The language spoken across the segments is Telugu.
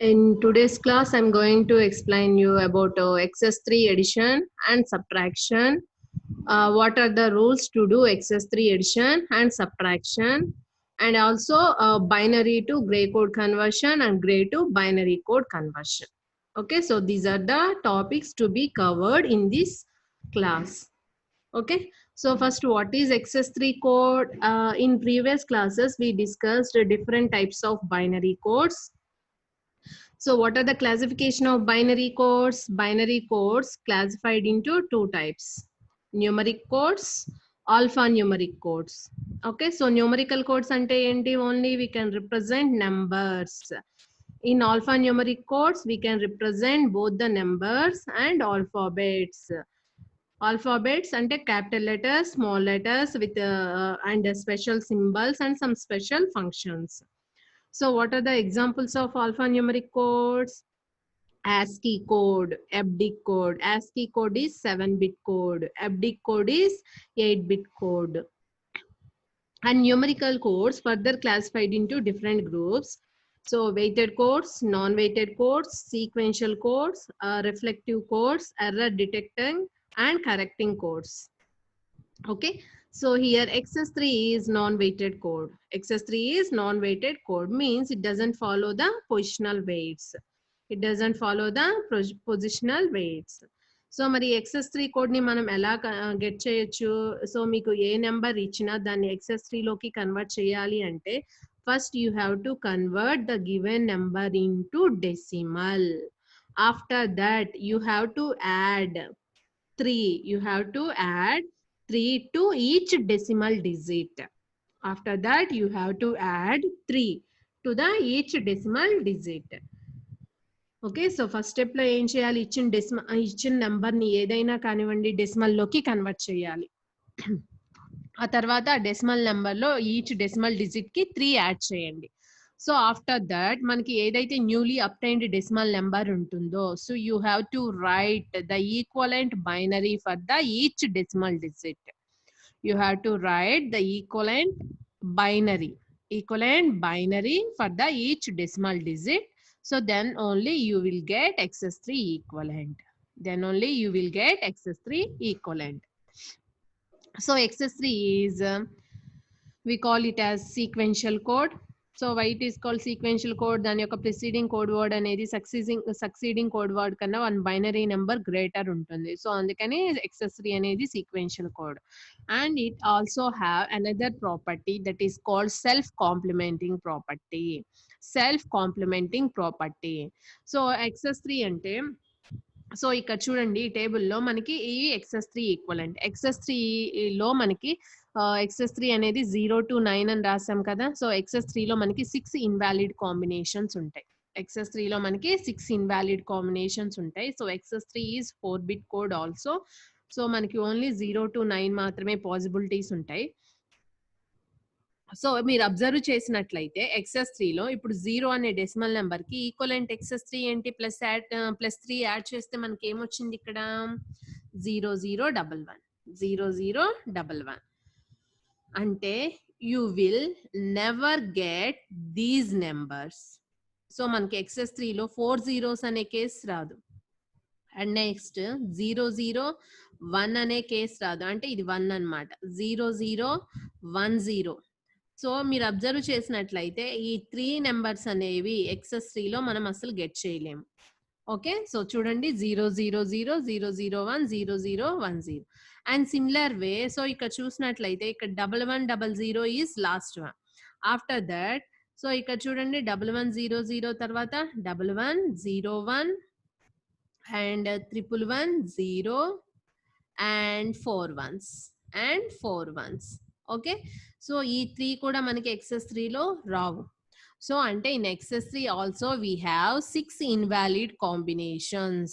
In today's class, I'm going to explain you about XS3 addition and subtraction. What are the rules to do XS3 addition and subtraction, and also binary to gray code conversion and gray to binary code conversion. Okay, so these are the topics to be covered in this class. Okay, so first, what is XS3 code? In previous classes, we discussed different types of binary codes. So what are the classification of binary codes? Binary codes classified into two types: numeric codes, alphanumeric codes. Okay, so numerical codes ante enti, only we can represent numbers. In alphanumeric codes, we can represent both the numbers and alphabets. Alphabets ante capital letters, small letters with and special symbols and some special functions. So what are the examples of alphanumeric codes? ASCII code, EBCDIC code. ASCII code is 7-bit code. EBCDIC code is 8-bit code. And numerical codes further classified into different groups. So weighted codes, non-weighted codes, sequential codes, reflective codes, error detecting and correcting codes. Okay, so here XS3 is non-weighted code. XS3 is non-weighted code, means it doesn't follow the positional weights. It doesn't follow the positional weights. So మరి XS3 కోడ్ ని మనం ఎలా గెట్ చేయొచ్చు? సో మీకు ఏ నెంబర్ ఇచ్చినా దాన్ని XS3 లోకి కన్వర్ట్ చేయాలి అంటే first you have to convert the given number into decimal. After that you have to add 3. You have to add 3 to each decimal digit. After that, you have to add 3 to the each decimal digit. Okay, so first step లో ఏం చేయాలి? ఇచ్చిన నెంబర్ ని ఏదైనా కానివ్వండి డెసిమల్ లోకి కన్వర్ట్ చేయాలి. ఆ తర్వాత డెసిమల్ నెంబర్ లో ఈచ్ డెసిమల్ డిజిట్ కి 3 యాడ్ చేయండి. సో ఆఫ్టర్ దట్ మనకి ఏదైతే న్యూలీ అప్టైన్డ్ డెసిమల్ నెంబర్ ఉంటుందో, so you have to write the equivalent binary for the each decimal digit. You have to write the equivalent binary for the each decimal digit. So then only you will get XS3 equivalent. So XS3 is, we call it as sequential code. So why it is called sequential code? దాని యొక్క preceding code word అనేది succeeding code word కన్నా one binary number greater ఉంటుంది. సో అందుకని XS3 అనేది sequential code. And it also have another property that is called self-complementing property. So XS3 అంటే, సో ఇక్కడ చూడండి ఈ టేబుల్లో మనకి ఈ XS3 ఈక్వలెంట్. XS3 లో మనకి XS3 అనేది 0 to 9 అని రాసాం కదా. సో XS3 లో మనకి 6 ఇన్వాలిడ్ కాంబినేషన్స్ ఉంటాయి. So XS3 is 4-bit code also. So మనకి ఓన్లీ 0 to 9 మాత్రమే పాసిబిలిటీస్ ఉంటాయి. సో మీరు అబ్జర్వ్ చేసినట్లయితే XS3 లో ఇప్పుడు 0 అనే డెసిమల్ నెంబర్ కి ఈక్వలెంట్ XS3 ఏంటి? ప్లస్ 3 యాడ్ చేస్తే మనకి ఏమొచ్చింది ఇక్కడ? 0011. అంటే you will never get these numbers. So మనకి XS3 లో 4 zeros అనే కేసు రాదు. అండ్ నెక్స్ట్ 001 అనే కేసు రాదు, అంటే ఇది 1 అన్నమాట. 0010. సో మీరు అబ్జర్వ్ చేసినట్లయితే ఈ 3 నెంబర్స్ అనేవి XS3 లో మనం అసలు గెట్ చేయలేము. ఓకే, సో చూడండి 000, 001, 0010. అండ్ సిమిలర్ వే, సో ఇక్కడ చూసినట్లయితే ఇక్కడ 1100 is lost one. After that, so ఇక్కడ చూడండి 1100 తర్వాత 1101 and 1110 and 4 ones. Okay, so ఈ 3 కూడా మనకి XS3 లో రావు. సో అంటే in XS3 also we have 6 invalid combinations.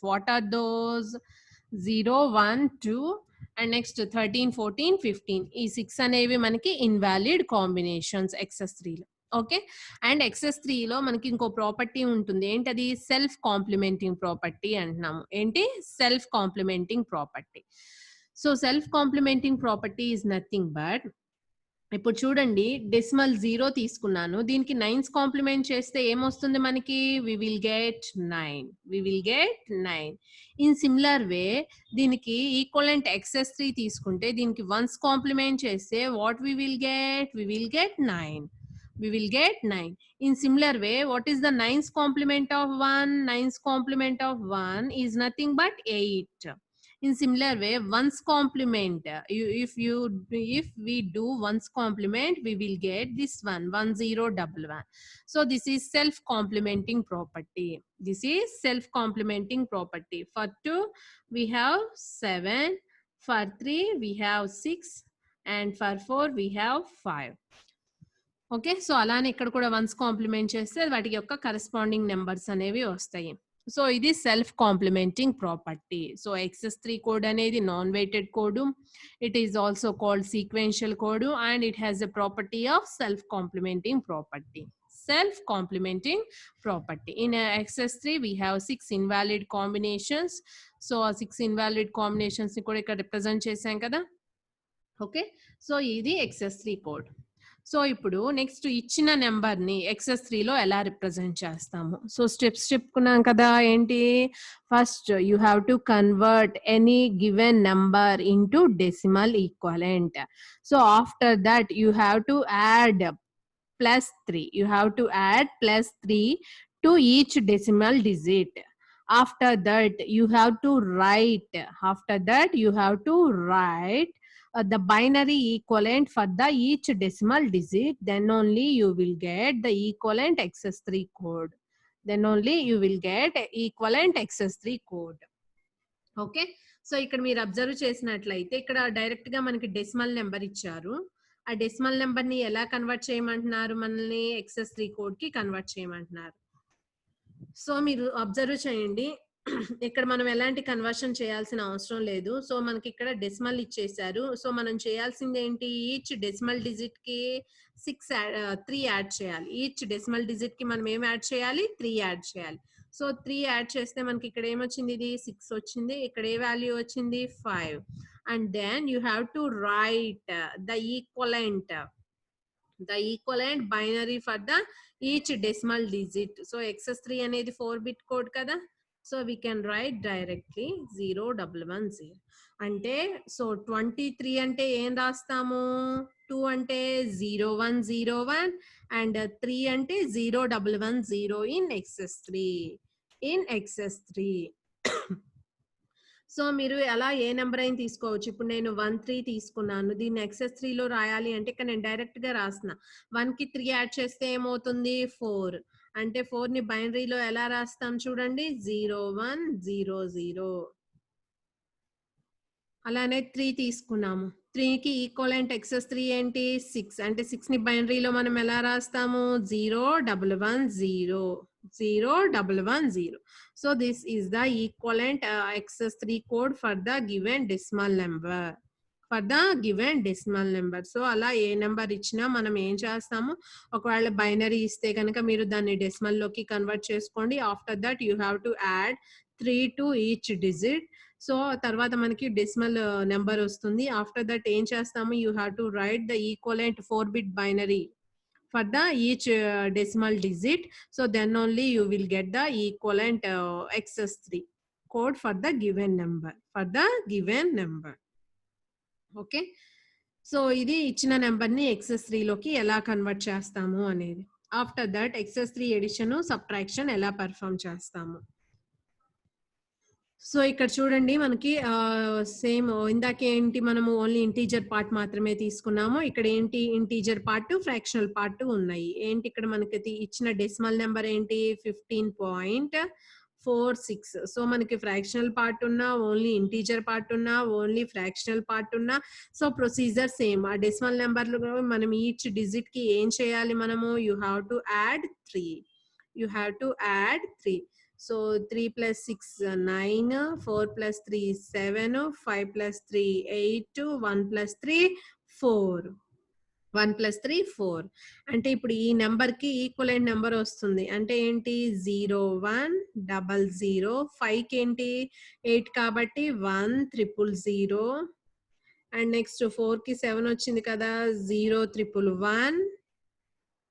What are those? 0, 1, 2 and next 13, 14, 15. ఈ 6 అనేవి మనకి ఇన్వాలిడ్ కాంబినేషన్స్ XS3 లో. ఓకే, అండ్ XS3 లో మనకి ఇంకో ప్రాపర్టీ ఉంటుంది. ఏంటది? సెల్ఫ్ కాంప్లిమెంటింగ్ ప్రాపర్టీ అంటున్నాము. ఏంటి? Self complementing property. So self complementing property is nothing but ఇప్పుడు చూడండి డెసిమల్ 0 తీసుకున్నాను. దీనికి 9's కాంప్లిమెంట్ చేస్తే ఏమొస్తుంది మనకి? We will get 9. We will get 9. In similar way దీనికి ఈక్వలెంట్ ఎక్సెస్ 3 తీసుకుంటే దీనికి 1's కాంప్లిమెంట్ చేస్తే what we will get? We will get 9. We will get 9. In similar way, what is the 9's complement of 1? 9's complement of 1 is nothing but 8. In similar way, 1's complement, if we do 1's complement, we will get this one, 1011. So this is self complementing property. This is self complementing property. For 2 we have 7, for 3 we have 6, and for 4 we have 5. Okay. So అలానే ఇక్కడ కూడా 1's కాంప్లిమెంట్ చేస్తే వాటికి యొక్క కరెస్పాండింగ్ నెంబర్స్ అనేవి వస్తాయి. సో ఇది self complementing property. So XS3 code అనేది non weighted code. It is also called sequential code and it has a property of self complementing property. Self complementing property. In XS3 we have 6 invalid combinations. So 6 invalid combinations ని కూడా ఇక్కడ రిప్రజెంట్ చేశాం కదా. ఓకే. సో ఇది XS3 కోడ్. సో ఇప్పుడు నెక్స్ట్ ఇచ్చిన నెంబర్ ని XS3 లో ఎలా రిప్రజెంట్ చేస్తాము? సో స్టెప్స్ చెప్పుకున్నాం కదా. ఏంటి? First you have to convert any given number into decimal equivalent. So after that you have to add +3. You have to add +3 to each decimal digit. After that, you have to write. The binary equivalent for the each decimal digit. Then only you will get the equivalent XS3 code. Okay. So ఇక్కడ మీరు అబ్జర్వ్ చేసినట్లయితే ఇక్కడ డైరెక్ట్ గా మనకి డెసిమల్ నెంబర్ ఇచ్చారు. ఆ డెసిమల్ నెంబర్ ని ఎలా కన్వర్ట్ చేయమంటున్నారు? మనల్ని XS3 కోడ్ కి కన్వర్ట్ చేయమంటున్నారు. సో మీరు అబ్జర్వ్ చేయండి, ఇక్కడ మనం ఎలాంటి కన్వర్షన్ చేయాల్సిన అవసరం లేదు. సో మనకి ఇక్కడ డెసిమల్ ఇచ్చేసారు. సో మనం చేయాల్సింది ఏంటి? ఈచ్ డెసిమల్ డిజిట్ కి 3 యాడ్ చేయాలి. ఈచ్ డెసిమల్ డిజిట్ కి మనం ఏం యాడ్ చేయాలి? 3 యాడ్ చేయాలి. సో 3 యాడ్ చేస్తే మనకి ఇక్కడ ఏమొచ్చింది? ఇది 6 వచ్చింది. ఇక్కడ ఏ వాల్యూ వచ్చింది? 5. And then you have to write the equivalent binary for the each decimal digit. So XS3 అనేది 4-bit code కదా. So we can write directly 0110. అంటే సో 23 అంటే ఏం రాస్తాము? 2 అంటే 0101 and 3 అంటే 0110 in XS3. సో మీరు అలా ఏ నెంబర్ అయినా తీసుకోవచ్చు. ఇప్పుడు నేను 13 తీసుకున్నాను. దీన్ని XS3 లో రాయాలి అంటే ఇక్కడ నేను డైరెక్ట్ గా రాసిన 1 కి 3 యాడ్ చేస్తే ఏమవుతుంది? 4. అంటే 4 ని బైనరీలో ఎలా రాస్తాం చూడండి? 0100. అలానే 3 తీసుకున్నాము. 3 కి ఈక్వలెంట్ XS3 ఏంటి? 6. అంటే 6 ని బైనరీలో మనం ఎలా రాస్తాము? 0110. So this is the equivalent XS3 code for the given decimal number. So అలా ఏ నెంబర్ ఇచ్చినా మనం ఏం చేస్తాము? ఒకవేళ బైనరీ ఇస్తే కనుక మీరు దాన్ని డెసిమల్ లోకి కన్వర్ట్ చేసుకోండి. After that you have to add 3 to each digit. So తర్వాత మనకి డెసిమల్ నెంబర్ వస్తుంది. ఆఫ్టర్ దట్ ఏం చేస్తాము? You have to write the equivalent 4-bit binary for the each decimal digit. So then only you will get the equivalent XS3 code for the given number. Okay. So ఇది ఇచ్చిన నెంబర్ ని XS3 లోకి ఎలా కన్వర్ట్ చేస్తాము అనేది. After that XS3 addition, subtraction ఎలా పర్ఫామ్ చేస్తాము. సో ఇక్కడ చూడండి మనకి సేమ్ ఇందాక ఏంటి, మనము ఓన్లీ ఇంటీజర్ పార్ట్ మాత్రమే తీసుకున్నాము. ఇక్కడ ఏంటి? ఇంటీజర్ పార్ట్, ఫ్రాక్షనల్ పార్ట్ ఉన్నాయి. ఏంటి ఇక్కడ మనకి ఇచ్చిన డెసిమల్ నెంబర్ ఏంటి? 15.46. సో మనకి ఫ్రాక్షనల్ పార్ట్ ఉన్నా, ఓన్లీ ఇంటీజర్ పార్ట్ ఉన్నా, ఓన్లీ ఫ్రాక్షనల్ పార్ట్ ఉన్నా, సో ప్రొసీజర్ సేమ్. ఆ డెసిమల్ నెంబర్ మనం ఈచ్ డిజిట్ కి ఏం చేయాలి? మనము you have to add 3. So 3 plus 6 9, 4 plus 3 7, 5 plus 3 8, 1 plus 3 4. 1 plus 3 4. అంటే ఇప్పుడు ఈ నెంబర్ కి ఈక్వలెంట్ నెంబర్ వస్తుంది. అంటే ఏంటి? 0100. 5 కి ఏంటి? 8 కాబట్టి 1000. అండ్ నెక్స్ట్ 4 కి 7 వచ్చింది కదా 0 111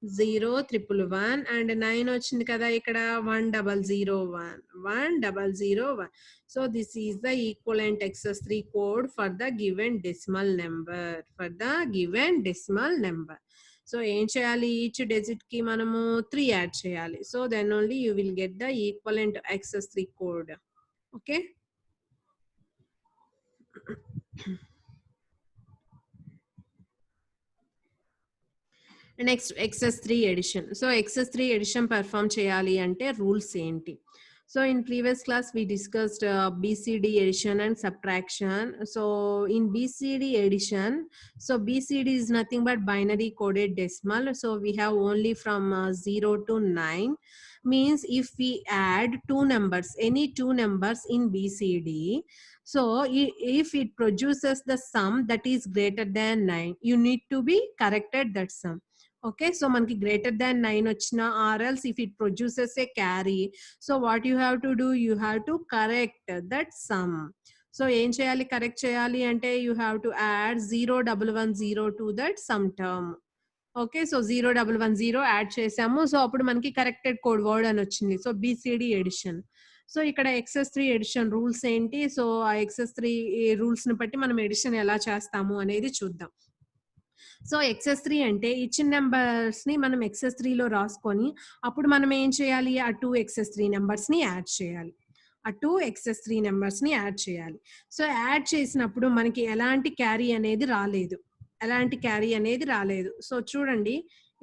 0 111 అండ్ 9 వచ్చింది కదా ఇక్కడ 1001 1001. So this is the equivalent XS3 code for the given decimal number. So ఏం చేయాలి, ఈచ్ డిజిట్ కి మనము 3 యాడ్ చేయాలి. So then only you will get the equivalent XS3 code. Okay. Next XS3 addition. So XS3 addition perform చేయాలి అంటే రూల్స్ ఏంటి? So in previous class we discussed BCD addition and subtraction. So in BCD addition, so BCD is nothing but binary coded decimal. So we have only from 0 to 9. Means if we add two numbers, any two numbers in BCD, so if it produces the sum that is greater than 9, you need to be corrected that sum. Okay, so manki greater than 9 ochina, or else if it produces a carry, so what you have to do, you have to correct that sum. So em cheyali, correct cheyali ante you have to add 01110 to that sum term. Okay, so 0110 add చేసాము. సో అప్పుడు మనకి కరెక్టెడ్ కోడ్ వర్డ్ అని వచ్చింది. So BCD edition. సో ఇక్కడ XS3 ఎడిషన్ రూల్స్ ఏంటి, సో ఆ XS3 రూల్స్ ని బట్టి మనం ఎడిషన్ ఎలా చేస్తాము అనేది చూద్దాం. సో XS3 అంటే ఇచ్చిన నెంబర్స్ ని మనం XS3 లో రాసుకొని అప్పుడు మనం ఏం చేయాలి, ఆ 2 XS3 నెంబర్స్ ని యాడ్ చేయాలి. సో యాడ్ చేసినప్పుడు మనకి ఎలాంటి క్యారీ అనేది రాలేదు. సో చూడండి,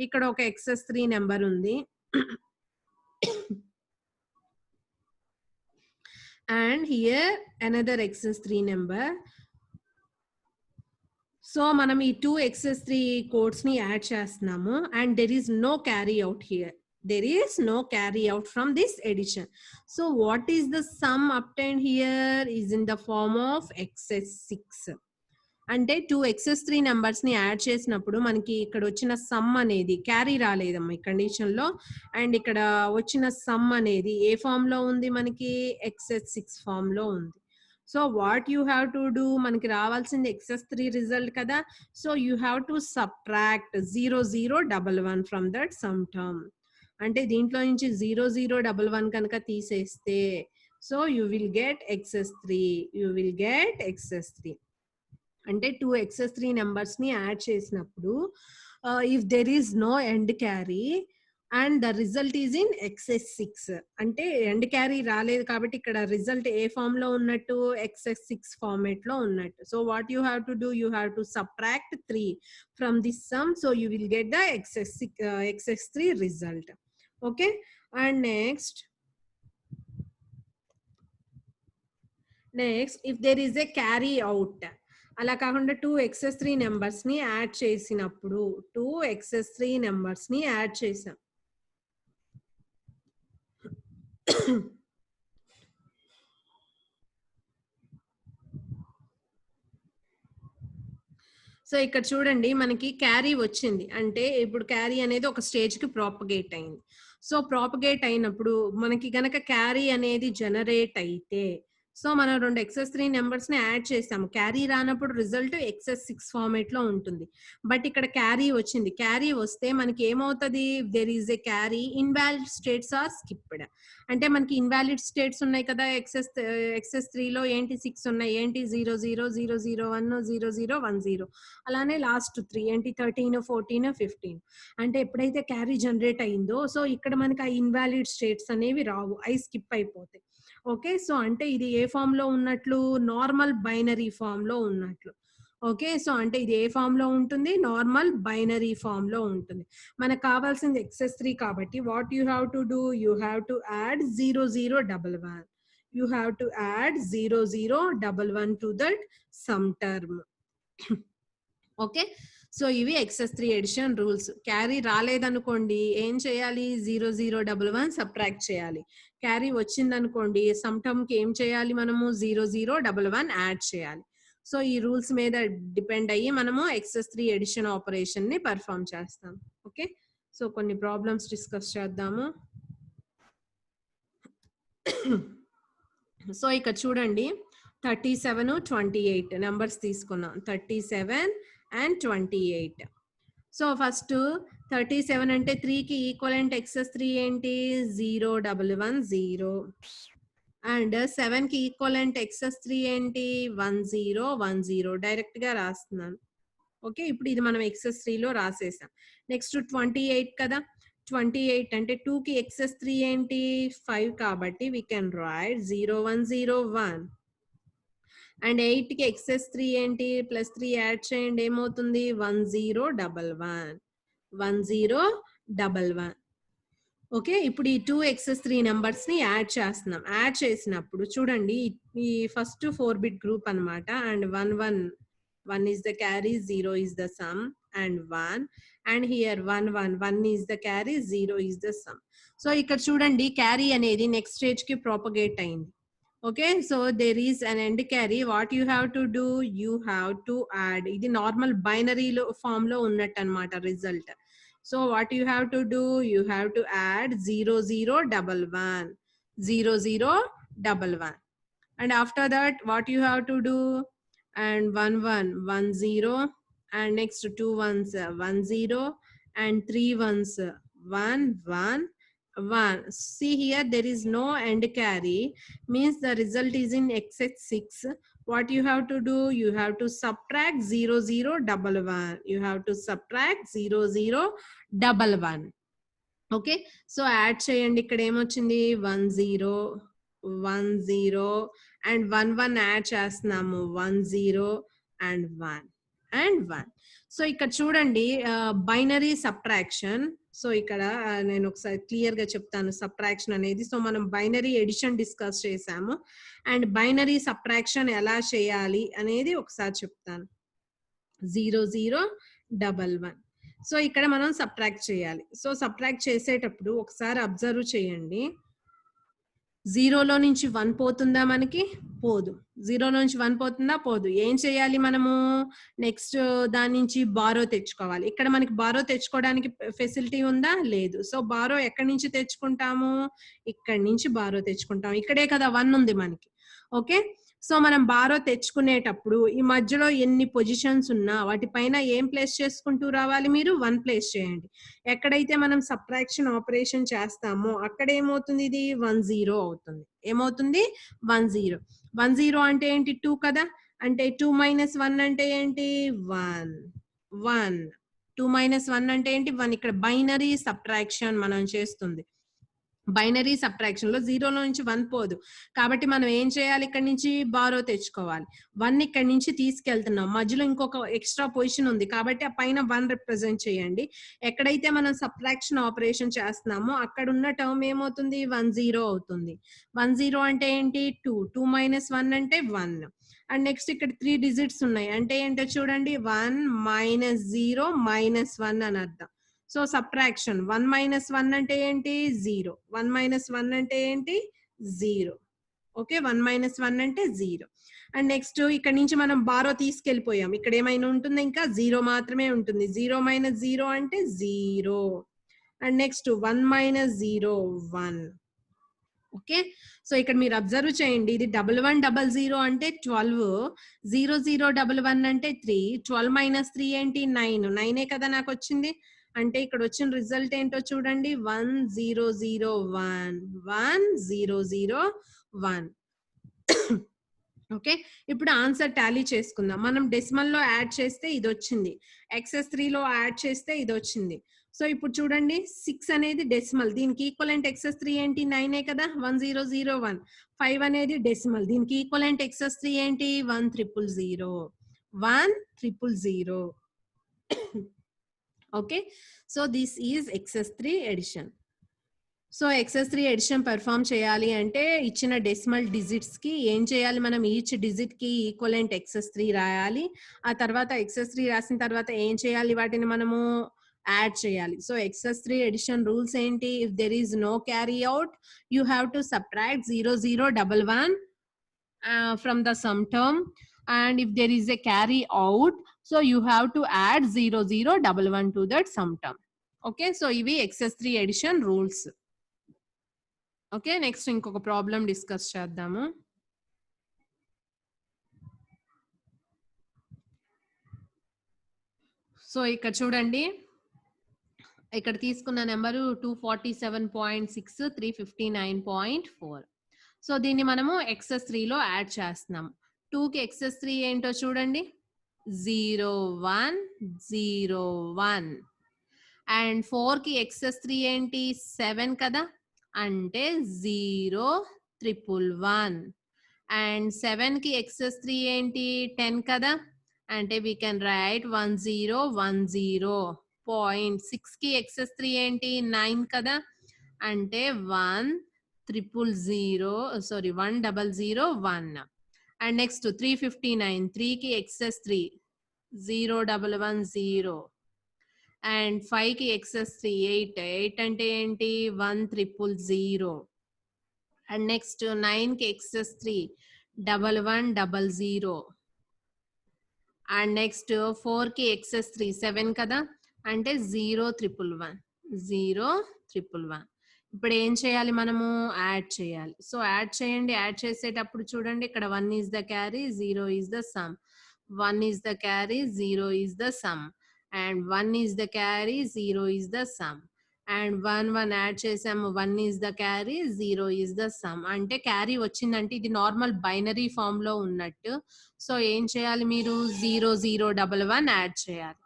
ఇక్కడ ఒక XS3 నెంబర్ ఉంది and here another XS3 number. So మనం ఈ 2 XS3 కోడ్స్ ని యాడ్ చేస్తున్నాము and there is no carry out from this addition. So what is the sum obtained here is in the form of XS6. అంటే 2 XS3 నెంబర్స్ ని యాడ్ చేసినప్పుడు మనకి ఇక్కడ వచ్చిన సమ్ అనేది క్యారీ రాలేదమ్మా ఈ కండిషన్ లో, అండ్ ఇక్కడ వచ్చిన సమ్ అనేది ఏ ఫామ్ లో ఉంది, మనకి XS6 ఫామ్ లో ఉంది. So what you have to do, మనకి రావాల్సింది XS3 రిజల్ట్ కదా. So you have to subtract 0011 from that some term. అంటే దీంట్లో నుంచి 0011 కనుక తీసేస్తే so you will get XS3. అంటే 2 XS3 నెంబర్స్ ని యాడ్ చేసినప్పుడు if there is no end carry and the result is in XS6, అంటే ఎండ్ క్యారీ రాలేదు కాబట్టి ఇక్కడ రిజల్ట్ ఏ ఫామ్ లో ఉన్నట్టు, XS6 ఫార్మేట్ లో ఉన్నట్టు. So what you have to do, you have to subtract 3 from this some. So you will get the XS3 result. Okay, and next if there is a carry out, అలా కాకుండా 2 XS3 నెంబర్స్ ని యాడ్ చేసినప్పుడు 2 XS3 నెంబర్స్ ని యాడ్ చేసాం. సో ఇక్కడ చూడండి మనకి క్యారీ వచ్చింది, అంటే ఇప్పుడు క్యారీ అనేది ఒక స్టేజ్ కి ప్రాపగేట్ అయింది. సో ప్రాపగేట్ అయినప్పుడు మనకి గనక క్యారీ అనేది జనరేట్ అయితే సో మనం 2 XS3 నెంబర్స్ ని యాడ్ చేసాము. క్యారీ రానప్పుడు రిజల్ట్ XS6 ఫార్మేట్ లో ఉంటుంది. బట్ ఇక్కడ క్యారీ వచ్చింది. క్యారీ వస్తే మనకి ఏమవుతుంది, there is a carry, invalid states are skipped. అంటే మనకి ఇన్వాలిడ్ స్టేట్స్ ఉన్నాయి కదా XS3 లో, ఏంటి 6 ఉన్నాయి, ఏంటి 00 001 0010, అలానే లాస్ట్ 3 ఏంటి 13 14 15. అంటే ఎప్పుడైతే క్యారీ జనరేట్ అయిందో సో ఇక్కడ మనకి ఆ ఇన్వాలిడ్ స్టేట్స్ అనేవి రావు, అవి స్కిప్ అయిపోతాయి. ఓకే, సో అంటే ఇది ఏ ఫామ్ లో ఉన్నట్లు, నార్మల్ బైనరీ ఫామ్ లో ఉన్నట్లు. ఓకే, సో అంటే ఇది ఏ ఫామ్ లో ఉంటుంది, నార్మల్ బైనరీ ఫామ్ లో ఉంటుంది. మనకు కావాల్సింది XS3 కాబట్టి what you have to do, you have to add 0011. You have to add 0011 to that sum term. Okay, so ఇవి XS3 ఎడిషన్ రూల్స్. క్యారీ రాలేదనుకోండి ఏం చేయాలి, 0011 సబ్ట్రాక్ట్ చేయాలి. క్యారీ వచ్చిందనుకోండి సమ్ టర్మ్ కి ఏం చేయాలి, మనము 0011 యాడ్ చేయాలి. సో ఈ రూల్స్ మీద డిపెండ్ అయ్యి మనము XS3 ఎడిషన్ ఆపరేషన్ ని పర్ఫామ్ చేస్తాం. ఓకే, సో కొన్ని ప్రాబ్లమ్స్ డిస్కస్ చేద్దాము. సో ఇక్కడ చూడండి, 37, 28 numbers తీసుకున్నాం. 37 and 28. సో ఫస్ట్ 37 అంటే 3కి ఈక్వలెంట్ x3 ఏంటి 0 1 1 0 అండ్ 7కి ఈక్వలెంట్ x3 ఏంటి 1 0 1 0 డైరెక్ట్ గా రాస్తున్నాను. ఓకే, ఇప్పుడు ఇది మనం x3 లో రాసేసాం. నెక్స్ట్ 28 కదా, 28 అంటే 2కి x3 ఏంటి 5 కాబట్టి we can write 0 1 0 1 and 8కి x3 ఏంటి ప్లస్ 3 యాడ్ చేయండి ఏమవుతుంది 1 0 1 1 1 0 1 1. ఓకే, ఇప్పుడు ఈ 2x3 నెంబర్స్ ని యాడ్ చేస్తున్నాం. యాడ్ చేసినప్పుడు చూడండి ఈ ఫస్ట్ 4-bit గ్రూప్ అన్నమాట. And 1 1 1 is the carry, 0 is the sum and 1 and here 1 1 1 is the carry, 0 is the sum. So ఇక్కడ చూడండి క్యారీ అనేది నెక్స్ట్ స్టేజ్ కి ప్రాపగేట్ అయింది. Okay, so there is an end carry. What you have to do, you have to add. ఇది నార్మల్ బైనరీలో ఫామ్ లో ఉన్నట్టు అనమాట రిజల్ట్. So what you have to do, you have to add 0 0 1 1 0 0 1 1 and after that what you have to do, and 1 1 1 0 and next 2 ones 1 0 and 3 ones 1 1 1. See here there is no end carry, means the result is in x6. What you have to do, you have to subtract 0 0 1 1. You have to subtract 0 0 1 1. Okay, so add చేయండి. ఇక్కడ ఏమొచ్చింది 1 0 1 0 అండ్ 1 1 యాడ్ చేస్తున్నాము 1 0 అండ్ 1 అండ్ 1. సో ఇక్కడ చూడండి బైనరీ సబ్ట్రాక్షన్. సో ఇక్కడ నేను ఒకసారి క్లియర్ గా చెప్తాను సబ్ట్రాక్షన్ అనేది. సో మనం బైనరీ ఎడిషన్ డిస్కస్ చేసాము అండ్ బైనరీ సబ్ట్రాక్షన్ ఎలా చేయాలి అనేది ఒకసారి చెప్తాను. 0 0 1 1. సో ఇక్కడ మనం సబ్ట్రాక్ట్ చేయాలి. సో సబ్ట్రాక్ట్ చేసేటప్పుడు ఒకసారి అబ్జర్వ్ చేయండి. 0లో నుంచి 1 పోతుందా మనకి, పోదు. 0లో నుంచి 1 పోతుందా, పోదు. ఏం చేయాలి మనము, నెక్స్ట్ దాని నుంచి బారో తెచ్చుకోవాలి. ఇక్కడ మనకి బారో తెచ్చుకోవడానికి ఫెసిలిటీ ఉందా, లేదు. సో బారో ఎక్కడి నుంచి తెచ్చుకుంటాము, ఇక్కడి నుంచి బారో తెచ్చుకుంటాం. ఇక్కడే కదా 1 ఉంది మనకి. ఓకే, సో మనం బారో తెచ్చుకునేటప్పుడు ఈ మధ్యలో ఎన్ని పొజిషన్స్ ఉన్నా వాటిపైన ఏం ప్లేస్ చేసుకుంటూ రావాలి, మీరు 1 ప్లేస్ చేయండి. ఎక్కడైతే మనం సబ్ట్రాక్షన్ ఆపరేషన్ చేస్తామో అక్కడ ఏమవుతుంది, ఇది 1 0 అవుతుంది. ఏమవుతుంది 1 0. 1 0 అంటే ఏంటి 2 కదా, అంటే 2 - 1 అంటే ఏంటి 1 1. 2 - 1 అంటే ఏంటి 1. ఇక్కడ బైనరీ సబ్ట్రాక్షన్ మనం చేస్తుంది. బైనరీ సబ్ట్రాక్షన్ లో 0లో నుంచి 1 పోదు కాబట్టి మనం ఏం చేయాలి, ఇక్కడ నుంచి బారో తెచ్చుకోవాలి. 1 ఇక్కడ నుంచి తీసుకెళ్తున్నాం, మధ్యలో ఇంకొక ఎక్స్ట్రా పొజిషన్ ఉంది కాబట్టి ఆ పైన 1 రిప్రజెంట్ చేయండి. ఎక్కడైతే మనం సబ్ట్రాక్షన్ ఆపరేషన్ చేస్తున్నామో అక్కడ ఉన్న టర్మ్ ఏమవుతుంది 1 0 అవుతుంది. 1 0 అంటే ఏంటి 2. 2 - 1 అంటే 1. అండ్ నెక్స్ట్ ఇక్కడ 3 డిజిట్స్ ఉన్నాయి అంటే ఏంటో చూడండి 1 - 0 - 1 అని అర్థం. సో సబ్ట్రాక్షన్ 1 - 1 అంటే ఏంటి 0. 1 - 1 అంటే ఏంటి 0. ఓకే, 1 - 1 అంటే 0. అండ్ నెక్స్ట్ ఇక్కడ నుంచి మనం బారో తీసుకెళ్ళిపోయాం. ఇక్కడ ఏమైనా ఉంటుందా, ఇంకా 0 మాత్రమే ఉంటుంది. 0 - 0 అంటే 0. And next 1 - 0 1. ఓకే, సో ఇక్కడ మీరు అబ్జర్వ్ చేయండి, ఇది 1 1 0 0 అంటే 12, 0 0 1 1 అంటే 3, 12 - 3 ఏంటి 9. 9ఏ కదా నాకు వచ్చింది. అంటే ఇక్కడ వచ్చిన రిజల్ట్ ఏంటో చూడండి 1 0 0 1 1 0 0 1. ఓకే, ఇప్పుడు ఆన్సర్ టాలీ చేసుకుందాం. మనం డెసిమల్ లో యాడ్ చేస్తే ఇది వచ్చింది, x3 లో యాడ్ చేస్తే ఇది వచ్చింది. సో ఇప్పుడు చూడండి 6 అనేది డెసిమల్, దీనికి ఈక్వలెంట్ x3 ఏంటి 9ఏ కదా 1 0 0 1. 5 అనేది డెసిమల్, దీనికి ఈక్వలెంట్ x3 ఏంటి 1 0 0 1 0 0. Okay, so this is x3 addition. So x3 addition perform చేయాలి అంటే ఇచ్చిన డెసిమల్ డిజిట్స్ కి ఏం చేయాలి, మనం ఈచ్ డిజిట్ కి ఈక్వలెంట్ x3 రాయాలి. ఆ తర్వాత x3 రాసిన తర్వాత ఏం చేయాలి, వాటిని మనము యాడ్ చేయాలి. సో x3 ఎడిషన్ రూల్స్ ఏంటి, if there is no carry out you have to subtract 0 0 1 1 from the sum term, and if there is a carry out so you have to add 0 0 1 1 to that sum term. Okay, so ivi x3 addition rules. Okay, next ఇంకొక ప్రాబ్లం డిస్కస్ చేద్దాము. సో ఇక్కడ చూడండి, ఇక్కడ తీసుకున్న నెంబరు 247.6 359.4. సో దీన్ని మనము ఎక్సెస్ 3లో యాడ్ చేస్తున్నాం. 2కి ఎక్సెస్ 3 ఏంటో చూడండి, 0 1 0 1. అండ్ 4కి ఎక్సెస్ 3 ఏంటి, 7 కదా, అంటే 0 111. అండ్ 7కి ఎక్సెస్ 3 ఏంటి, 10 కదా, అంటే we can write 1010. పాయింట్ 6కి ఎక్సెస్ 3 ఏంటి, 9 కదా, అంటే 1001. అండ్ నెక్స్ట్ 359, 3కి ఎక్సెస్ 3 0110. అండ్ 5కి ఎక్సెస్ 3 8 అంటే ఏంటి, 1000. అండ్ నెక్స్ట్ 9కి ఎక్సెస్ 3 1100. అండ్ నెక్స్ట్ 4కి ఎక్సెస్ 3 7 కదా, అంటే 0111. ఇప్పుడు ఏం చేయాలి, మనము యాడ్ చేయాలి. సో యాడ్ చేయండి. యాడ్ చేసేటప్పుడు చూడండి, ఇక్కడ 1 is the carry, 0 is the sum. 1 is the carry, 0 is the sum. And 1 is the carry, 0 is the sum. And 1 add చేసాము, 1 is the carry, 0 is the sum. అంటే క్యారీ వచ్చిందంటే ఇది నార్మల్ బైనరీ ఫామ్ లో ఉన్నట్టు. సో ఏం చేయాలి, మీరు 0011 యాడ్ చేయాలి.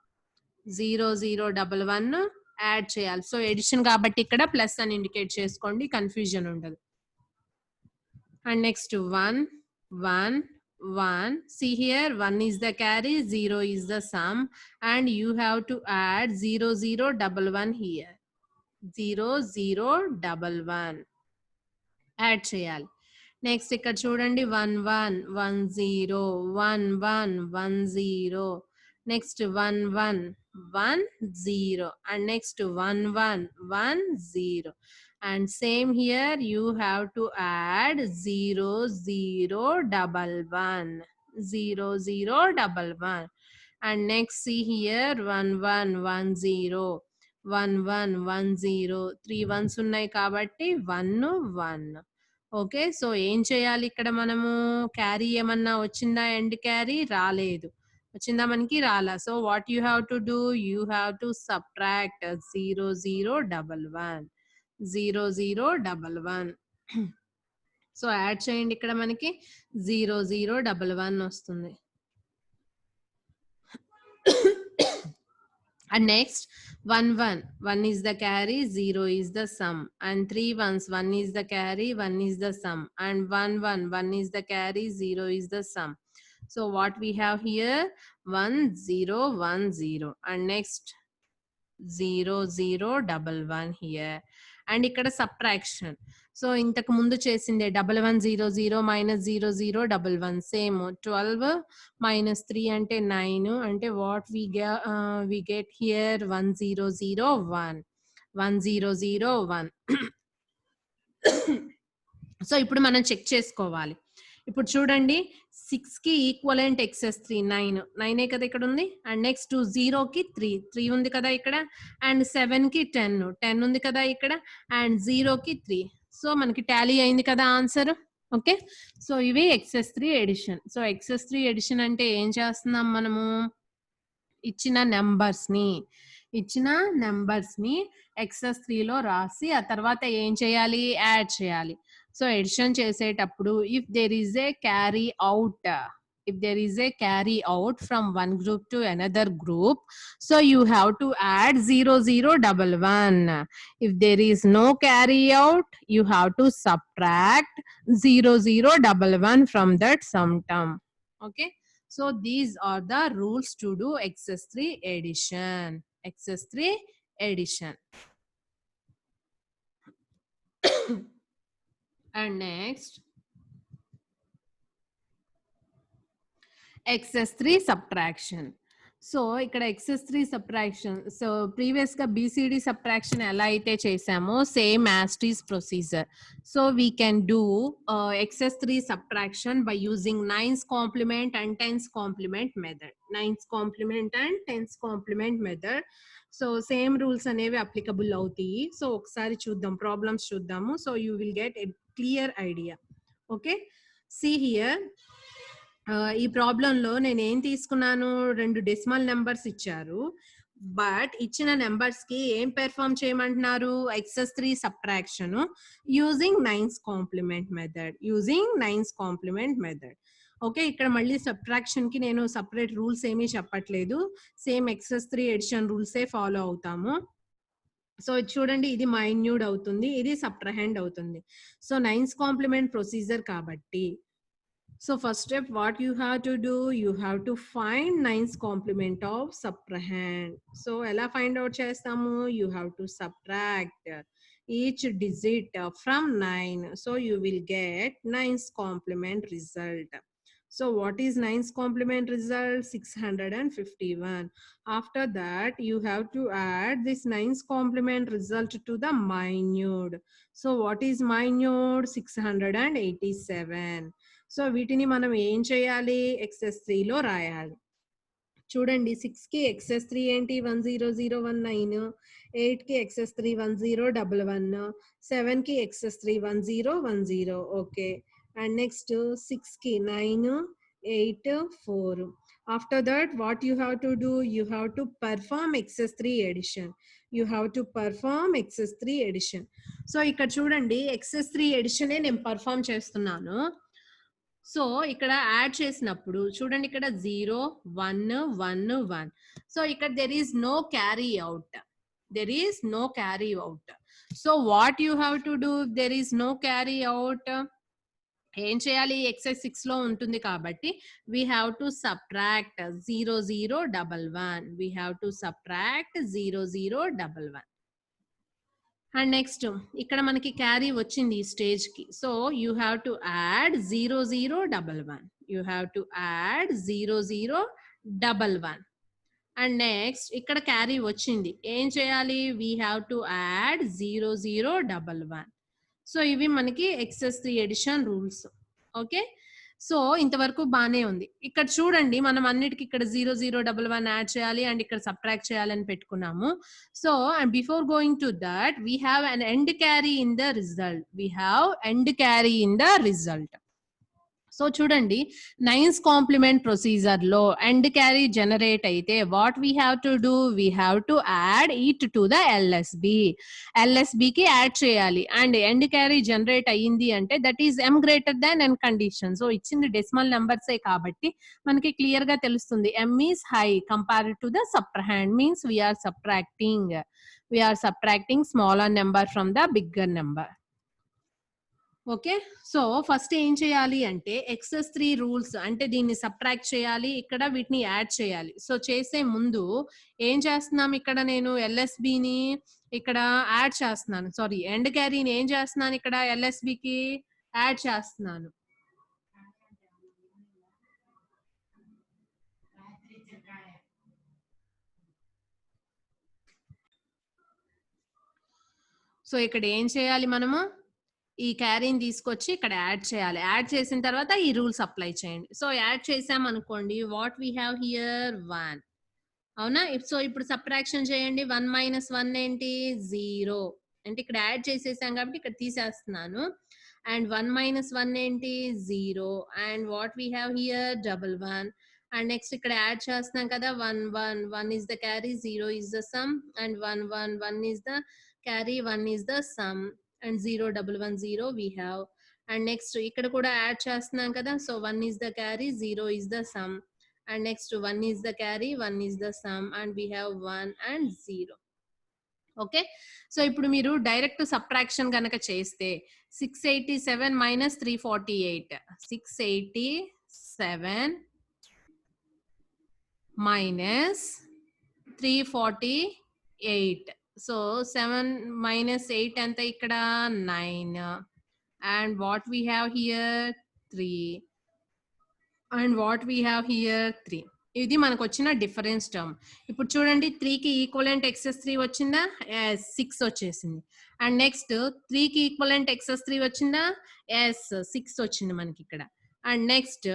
0011 యాడ్ చేయాలి. సో ఎడిషన్ కాబట్టి ఇక్కడ ప్లస్ అని ఇండికేట్ చేసుకోండి, కన్ఫ్యూజన్ ఉండదు. And next 1 1 1. See here, 1 is the carry, 0 is the sum, and you have to add 0011 here. 0011 add చేయాలి. నెక్స్ట్ ఇక్కడ చూడండి, 1110 1110. Next 1110 and next 1110. And same here you have to add 0011. 0011. And next see here, 1110 1110. 3 ones ఉన్నాయి కాబట్టి 1 1. ఓకే, సో ఏం చేయాలి ఇక్కడ మనము, క్యారీ ఏమన్నా వచ్చిందా, ఎండ్ క్యారీ రాలేదు, వచ్చిందా మనకి, రాలా. So what you have to do, you have to subtract 0011. 0011. So add చేయండి, ఇక్కడ మనకి 0011 వస్తుంది. And next 1 is the carry, 0 is the sum. And 3 ones, 1 is the carry, 1 is the sum. And 1 is the carry, 0 is the sum. So what we have here, 1010. And next 0011 here. And ఇక్కడ సబ్ట్రాక్షన్. సో ఇంతకు ముందు చేసిందే 1100 minus 0011 సేమ్. 12 minus 3 అంటే 9. అంటే what we get here 1001. 1001. So ఇప్పుడు మనం చెక్ చేసుకోవాలి. ఇప్పుడు చూడండి, 6కి ఈక్వలెంట్ ఎక్సెస్ 3 9 కదా ఇక్కడ ఉంది. అండ్ నెక్స్ట్ 0కి 3 ఉంది కదా ఇక్కడ. అండ్ 7కి 10 ఉంది కదా ఇక్కడ. అండ్ 0కి 3. సో మనకి టాలీ అయింది కదా ఆన్సర్. ఓకే, సో ఇవి excess 3 addition. So excess 3 addition అంటే ఏం చేస్తున్నాం మనము, ఇచ్చిన నెంబర్స్ ని ఎక్సెస్ 3లో రాసి ఆ తర్వాత ఏం చేయాలి, యాడ్ చేయాలి. సో ఎడిషన్ చేసేటప్పుడు if there is a carry out from one group to another group, so you have to add 0011. If there is no carry out, you have to subtract 0011 from that sum term. Okay, so these are the rules to do excess 3 addition. And next, excess 3 subtraction. So ఇక్కడ excess 3 subtraction. సో ప్రీవియస్ గా BCD subtraction ఎలా అయితే చేసామో same as it is procedure. So we can do excess 3 subtraction by using 9's complement and 10's complement method. 9's complement and 10's complement method. So same rules అనేవి అప్లికబుల్ అవుతాయి. సో ఒకసారి చూద్దాం, ప్రాబ్లమ్స్ చూద్దాము. So you will get a clear idea. Okay, see here, ఈ ప్రాబ్లంలో నేను ఏం తీసుకున్నాను, 2 డెసిమల్ నెంబర్స్ ఇచ్చారు. బట్ ఇచ్చిన నెంబర్స్ కి ఏం పెర్ఫార్మ్ చేయమంటున్నారు, XS3 subtraction using 9's complement method. Okay, ఇక్కడ మళ్ళీ సబ్ట్రాక్షన్ కి నేను సపరేట్ రూల్స్ ఏమీ చెప్పట్లేదు, సేమ్ XS3 ఎడిషన్ రూల్సే ఫాలో అవుతాము. సో చూడండి, ఇది మైన్యూడ్ అవుతుంది, ఇది సబ్ట్రహెండ్ అవుతుంది. సో 9's కాంప్లిమెంట్ ప్రొసీజర్ కాబట్టి, so first step what you have to do, you have to find 9's complement of subtrahend. So ela find out chestamu, you have to subtract each digit from 9, so you will get 9's complement result. So what is 9's complement result? 651. After that you have to add this 9's complement result to the minute. So what is minute? 687. So వీటిని మనం ఏం చేయాలి, XS3 లో రాయాలి. చూడండి, 6 కి XS3 ఏంటి, 10019, 8 కి XS3 1011, 7 కి XS3 1010. ఓకే, అండ్ నెక్స్ట్ 6 కి 9, 8, 4. After that what you have to do, you have to perform XS3 addition. So ఇక్కడ చూడండి, XS3 addition నేను పర్ఫామ్ చేస్తున్నాను. సో ఇక్కడ యాడ్ చేసినప్పుడు చూడండి, ఇక్కడ 0 1 1 1. సో ఇక్కడ there is no carry out. So what you have to do, if there is no carry out, ఏం చేయాలి, XS6 లో ఉంటుంది కాబట్టి we have to subtract 0 0 11. And next ఇక్కడ మనకి క్యారీ వచ్చింది ఈ స్టేజ్ కి, so you have to add 0 0 11. And next ఇక్కడ క్యారీ వచ్చింది, ఏం చేయాలి, we have to add 0 0 11. So ఇవి మనకి XS3 addition rules. Okay, so ఇంతవరకు బానే ఉంది. ఇక్కడ చూడండి, మనం అన్నిటికి ఇక్కడ 0 0 11 యాడ్ చేయాలి అండ్ ఇక్కడ సబ్ట్రాక్ట్ చేయాలని పెట్టుకున్నాము. So and before going to that we have an end carry in the result. So చూడండి, 9's కాంప్లిమెంట్ ప్రొసీజర్ లో ఎండ్ క్యారీ జనరేట్ అయితే what we have to do, we have to add it to the LSB కి యాడ్ చేయాలి. అండ్ ఎండ్ క్యారీ జనరేట్ అయ్యింది అంటే that is M greater than N condition. So ఇచ్చింది డెసిమల్ నెంబర్సే కాబట్టి మనకి క్లియర్ గా తెలుస్తుంది, M is high compared to the subtrahend, means we're subtracting smaller number from the bigger number. Okay, so first ఏం చేయాలి అంటే XS3 రూల్స్ అంటే దీన్ని సబ్ట్రాక్ట్ చేయాలి, ఇక్కడ వీటిని యాడ్ చేయాలి. సో చేసే ముందు ఏం చేస్తున్నాం, ఇక్కడ నేను LSBని ఇక్కడ యాడ్ చేస్తున్నాను, సారీ ఎండ్ క్యారీని ఏం చేస్తున్నాను, ఇక్కడ LSBకి యాడ్ చేస్తున్నాను. సో ఇక్కడ ఏం చేయాలి, మనము ఈ క్యారీని తీసుకొచ్చి ఇక్కడ యాడ్ చేయాలి. యాడ్ చేసిన తర్వాత ఈ రూల్స్ అప్లై చేయండి. సో యాడ్ చేసాం అనుకోండి, వాట్ వీ హ్యావ్ హియర్ 1, అవునా. సో ఇప్పుడు సబ్ట్రాక్షన్ చేయండి, 1 - 1 ఏంటి, 0. అంటే ఇక్కడ యాడ్ చేసేసాం కాబట్టి ఇక్కడ తీసేస్తున్నాను. అండ్ 1 - 1 ఏంటి, 0. And what we have here 11. And next ఇక్కడ యాడ్ చేస్తున్నాం కదా, 1 1 1 is the carry, 0 is the sum, and 1 1 1 is the carry, 1 is the sum, and 0 1 1 0 we have. And next ఇక్కడ కూడా యాడ్ చేస్తున్నాం కదా, so 1 is the carry, 0 is the sum, and next 1 is the carry, 1 is the sum, and we have 1 and 0. Okay, so ఇప్పుడు మీరు డైరెక్ట్ సబ్ట్రాక్షన్ గనక చేస్తే 687 - 348, 687 - 348. సో 7 - 8 ఎంత, ఇక్కడ 9. and what we have here 3, and what we have here 3. ఇది మనకు వచ్చిన డిఫరెన్స్ టర్మ్. ఇప్పుడు చూడండి, 3కి ఈక్వలెంట్ XS3 వచ్చిందా, 6 వచ్చేసింది. అండ్ నెక్స్ట్ 3కి ఈక్వలెంట్ XS3 వచ్చిందా, 6 వచ్చింది మనకి ఇక్కడ. అండ్ నెక్స్ట్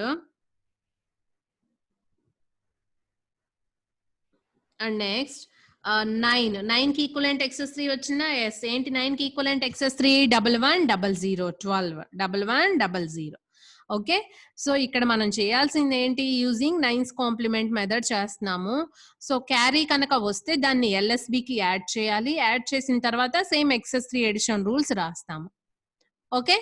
9 కి ఈక్వలెంట్ XS3 వచ్చిందా, ఏంటి 9 కి ఈక్వలెంట్ XS3, 11 00 12 11 00. ఓకే. సో ఇక్కడ మనం చేయాల్సింది ఏంటి, యూజింగ్ నైన్స్ కాంప్లిమెంట్ మెథడ్ చేస్తున్నాము. సో క్యారీ కనుక వస్తే దాన్ని ఎల్ఎస్బికి యాడ్ చేయాలి. యాడ్ చేసిన తర్వాత సేమ్ XS3 ఎడిషన్ రూల్స్ రాస్తాము. ఓకే.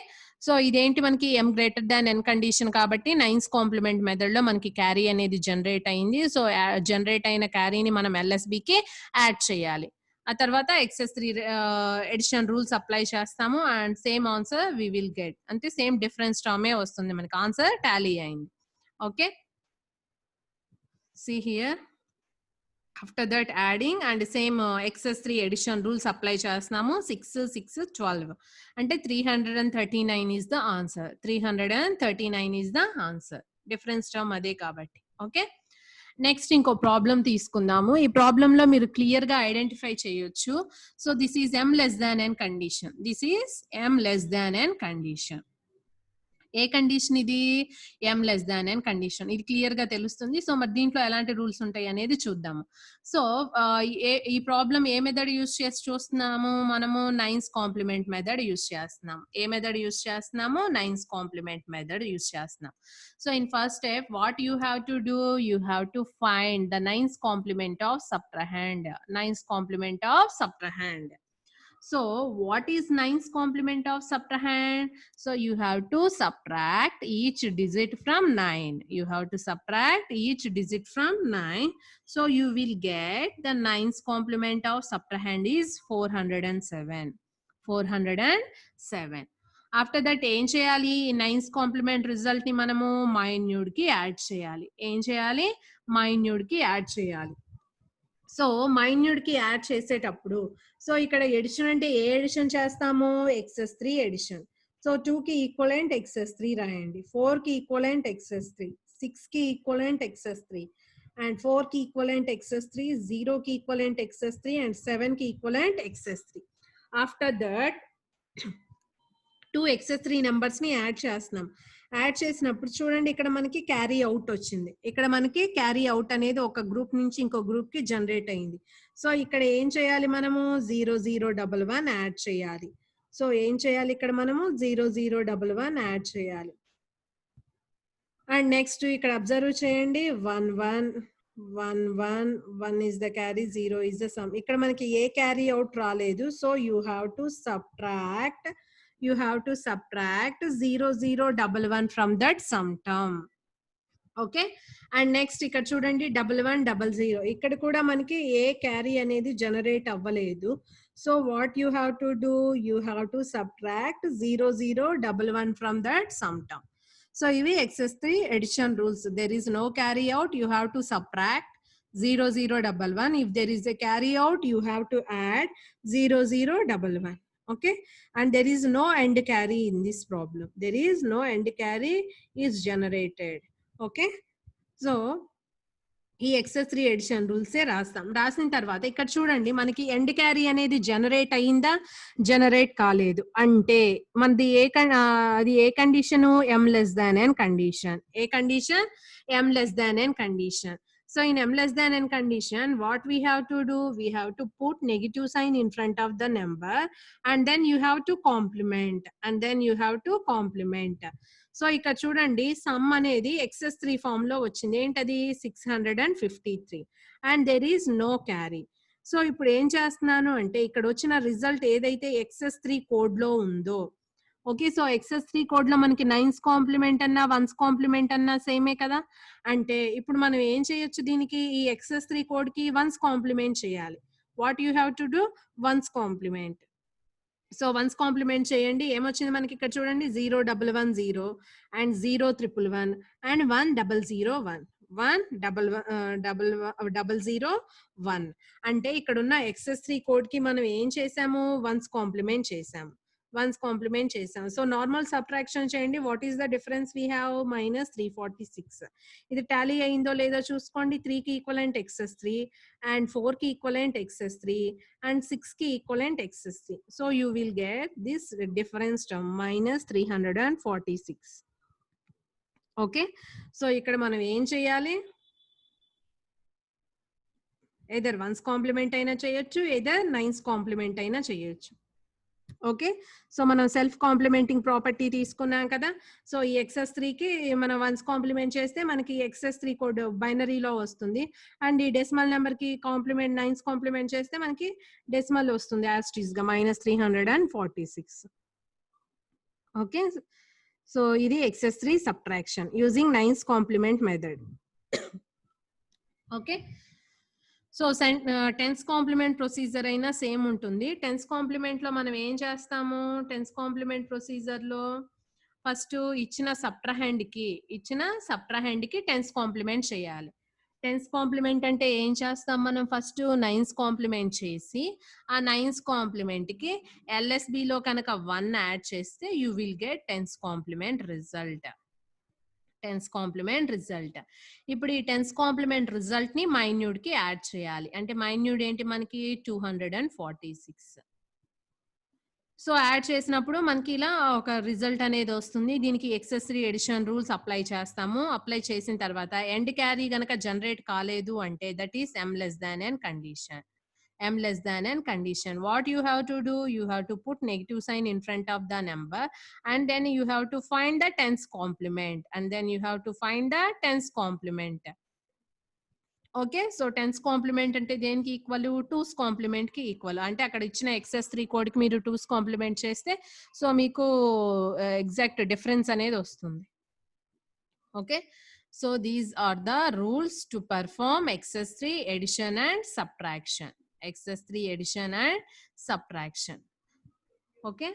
సో ఇదేంటి మనకి m greater than n condition కాబట్టి నైన్స్ కాంప్లిమెంట్ మెథడ్ లో మనకి క్యారీ అనేది జనరేట్ అయింది. సో జనరేట్ అయిన క్యారీని మనం ఎల్ఎస్బికి యాడ్ చేయాలి. ఆ తర్వాత XS3 ఎడిషన్ రూల్స్ అప్లై చేస్తాము and same answer we will get. అంటే సేమ్ డిఫరెన్స్ టర్మే వస్తుంది మనకి, ఆన్సర్ టాలీ అయింది. Okay, see here. After that adding and same XS3 addition rules apply చేస్తున్నాము. 6, 6, 12 అంటే 339 is the answer. 339 is the answer. Difference term అదే కాబట్టి. ఓకే, నెక్స్ట్ ఇంకో ప్రాబ్లం తీసుకుందాము. ఈ ప్రాబ్లం లో మీరు క్లియర్ గా ఐడెంటిఫై చేయొచ్చు. So this is m less than n condition. This is m less than n condition. ఏ కండిషన్ ఇది, m less than n condition. ఇది క్లియర్ గా తెలుస్తుంది. సో మరి దీంట్లో ఎలాంటి రూల్స్ ఉంటాయి అనేది చూద్దాము. సో ఈ ప్రాబ్లం ఏ మెథడ్ యూస్ చేసి చూస్తున్నాము మనము, నైన్స్ కాంప్లిమెంట్ మెథడ్ యూస్ చేస్తున్నాం. ఏ మెథడ్ యూస్ చేస్తున్నాము, నైన్స్ కాంప్లిమెంట్ మెథడ్ యూస్ చేస్తున్నాం. So in first step what you have to do, you have to find the nines complement of subtrahend. Nines complement of subtrahend. So what is nines complement of subtrahend? So you have to subtract each digit from 9. You have to subtract each digit from 9. So you will get the nines complement of subtrahend is 407. 407. After that ఏం చేయాలి, నైన్స్ కాంప్లిమెంట్ రిజల్ట్ ని మనము మైన్యూడ్ కి యాడ్ చేయాలి. ఏం చేయాలి, మైన్యూడ్ కి యాడ్ చేయాలి. సో మైన్యూడ్ కి యాడ్ చేసేటప్పుడు సో ఇక్కడ ఎడిషన్ అంటే ఏ ఎడిషన్ చేస్తాము, XS3 ఎడిషన్. సో 2 కి ఈక్వలెంట్ XS3 రాయండి, 4 కి ఈక్వలెంట్ XS3, 6 కి ఈక్వలెంట్ XS3 అండ్ 4 కి ఈక్వలెంట్ XS3, 0 కి ఈక్వలెంట్ XS3 అండ్ 7 కి equivalent XS3. After that 2 XS3 numbers ని యాడ్ చేస్తున్నాం. యాడ్ చేసినప్పుడు చూడండి ఇక్కడ మనకి క్యారీ అవుట్ వచ్చింది. ఇక్కడ మనకి క్యారీ అవుట్ అనేది ఒక గ్రూప్ నుంచి ఇంకో గ్రూప్ కి జనరేట్ అయింది. సో ఇక్కడ ఏం చేయాలి మనము, 0011 యాడ్ చేయాలి. సో ఏం చేయాలి ఇక్కడ మనము 0011 యాడ్ చేయాలి. అండ్ నెక్స్ట్ ఇక్కడ అబ్జర్వ్ చేయండి, 1 is the carry, 0 is the sum. ఇక్కడ మనకి ఏ క్యారీ అవుట్ రాలేదు. So you have to subtract 0011 from that sum term. Okay, and next ఇక్కడ చూడండి 1100. ఇక్కడ కూడా మనకి ఏ క్యారీ అనేది జనరేట్ అవ్వలేదు. So what you have to do, you have to subtract 0011 from that sum term. So ఇవి XS3 addition rules. There is no carry out, you have to subtract 0011. if there is a carry out, you have to add 0011. Okay, and there is no end carry in this problem. There is no end carry is generated. Okay, so ఈ XS3 ఎడిషన్ రూల్స్ రాస్తాం. రాసిన తర్వాత ఇక్కడ చూడండి మనకి ఎండ్ క్యారీ అనేది జనరేట్ అయిందా, జనరేట్ కాలేదు. అంటే మనది అది ఏ condition, m less than n condition. ఏ condition, m less than n condition. So in m less than n condition, what we have to do, we have to put negative sign in front of the number and then you have to complement. So ఇక్కడ చూడండి సమ్ అనేది XS3 ఫామ్ లో వచ్చింది. ఏంటది, 653 and there is no carry. So ఇప్పుడు ఏం చేస్తున్నాను అంటే ఇక్కడ వచ్చిన రిజల్ట్ ఏదైతే XS3 కోడ్ లో ఉందో, ఓకే, సో XS3 కోడ్ లో మనకి నైన్స్ కాంప్లిమెంట్ అన్నా వన్స్ కాంప్లిమెంట్ అన్నా సేమే కదా. అంటే ఇప్పుడు మనం ఏం చేయొచ్చు, దీనికి ఈ XS3 కోడ్ కి వన్స్ కాంప్లిమెంట్ చేయాలి. What you have to do, ones complement. So ones complement చేయండి, ఏమొచ్చింది మనకి ఇక్కడ చూడండి 0110 అండ్ 0111 అండ్ 1001 10001. అంటే ఇక్కడ ఉన్న XS3 కోడ్ కి మనం ఏం చేసాము, వన్స్ కాంప్లిమెంట్ చేసాము. సో నార్మల్ సబ్ట్రాక్షన్ చేయండి. What is the difference we have, -346. ఇది టాలీ అయిందో లేదో చూసుకోండి. 3 కి ఈక్వలెంట్ XS3 అండ్ 4 కి ఈక్వలెంట్ XS3 అండ్ 6 కి equivalent XS3. So you will get this difference term -346. Okay, so ఇక్కడ మనం ఏం చేయాలి, ఎదర్ వన్స్ కాంప్లిమెంట్ అయినా చేయొచ్చు, ఎదర్ నైన్స్ కాంప్లిమెంట్ అయినా చేయొచ్చు. ఓకే. సో మనం సెల్ఫ్ కాంప్లిమెంటింగ్ ప్రాపర్టీ తీసుకున్నాం కదా. సో ఈ XS3కి మనం వన్స్ కాంప్లిమెంట్ చేస్తే మనకి XS3 కోడ్ బైనరీలో వస్తుంది. అండ్ ఈ డెసిమల్ నెంబర్కి కాంప్లిమెంట్ నైన్స్ కాంప్లిమెంట్ చేస్తే మనకి డెసిమల్ వస్తుంది యాజ్ ఇట్ ఈస్ గా -346. ఓకే. సో ఇది XS3 subtraction using nines complement method. Okay. So tens complement procedure అయినా సేమ్ ఉంటుంది. టెన్స్ కాంప్లిమెంట్ లో మనం ఏం చేస్తాము? టెన్స్ కాంప్లిమెంట్ ప్రొసీజర్ లో ఫస్ట్ ఇచ్చిన సబ్ట్రాహెండ్ కి టెన్స్ కాంప్లిమెంట్ చేయాలి. టెన్స్ కాంప్లిమెంట్ అంటే ఏం చేస్తాం మనం? ఫస్ట్ నైన్స్ కాంప్లిమెంట్ చేసి ఆ నైన్స్ కాంప్లిమెంట్ కి LSB లో కనుక 1 యాడ్ చేస్తే you will get tens complement result. ఇప్పుడు ఈ టెన్స్ కాంప్లిమెంట్ రిజల్ట్ ని మైన్యూడ్ కి యాడ్ చేయాలి. అంటే మైన్యూడ్ ఏంటి మనకి 246. సో యాడ్ చేసినప్పుడు మనకి ఇలా ఒక రిజల్ట్ అనేది వస్తుంది. దీనికి XS3 ఎడిషన్ రూల్స్ అప్లై చేస్తాము. అప్లై చేసిన తర్వాత ఎండ్ క్యారీ గనక జనరేట్ కాలేదు అంటే that is m less than n condition. M less than n condition. What you have to do? You have to put negative sign in front of the number and then you have to find the tens complement okay. So tens complement అంటే దేనికి ఈక్వల్? 2's కాంప్లిమెంట్ కి ఈక్వల్. అంటే అక్కడ ఇచ్చిన XS3 కోడ్ కి మీరు 2's కాంప్లిమెంట్ చేస్తే సో మీకు ఎగ్జాక్ట్ డిఫరెన్స్ అనేది వస్తుంది. Okay. So these are the rules to perform XS3 addition and subtraction. Okay.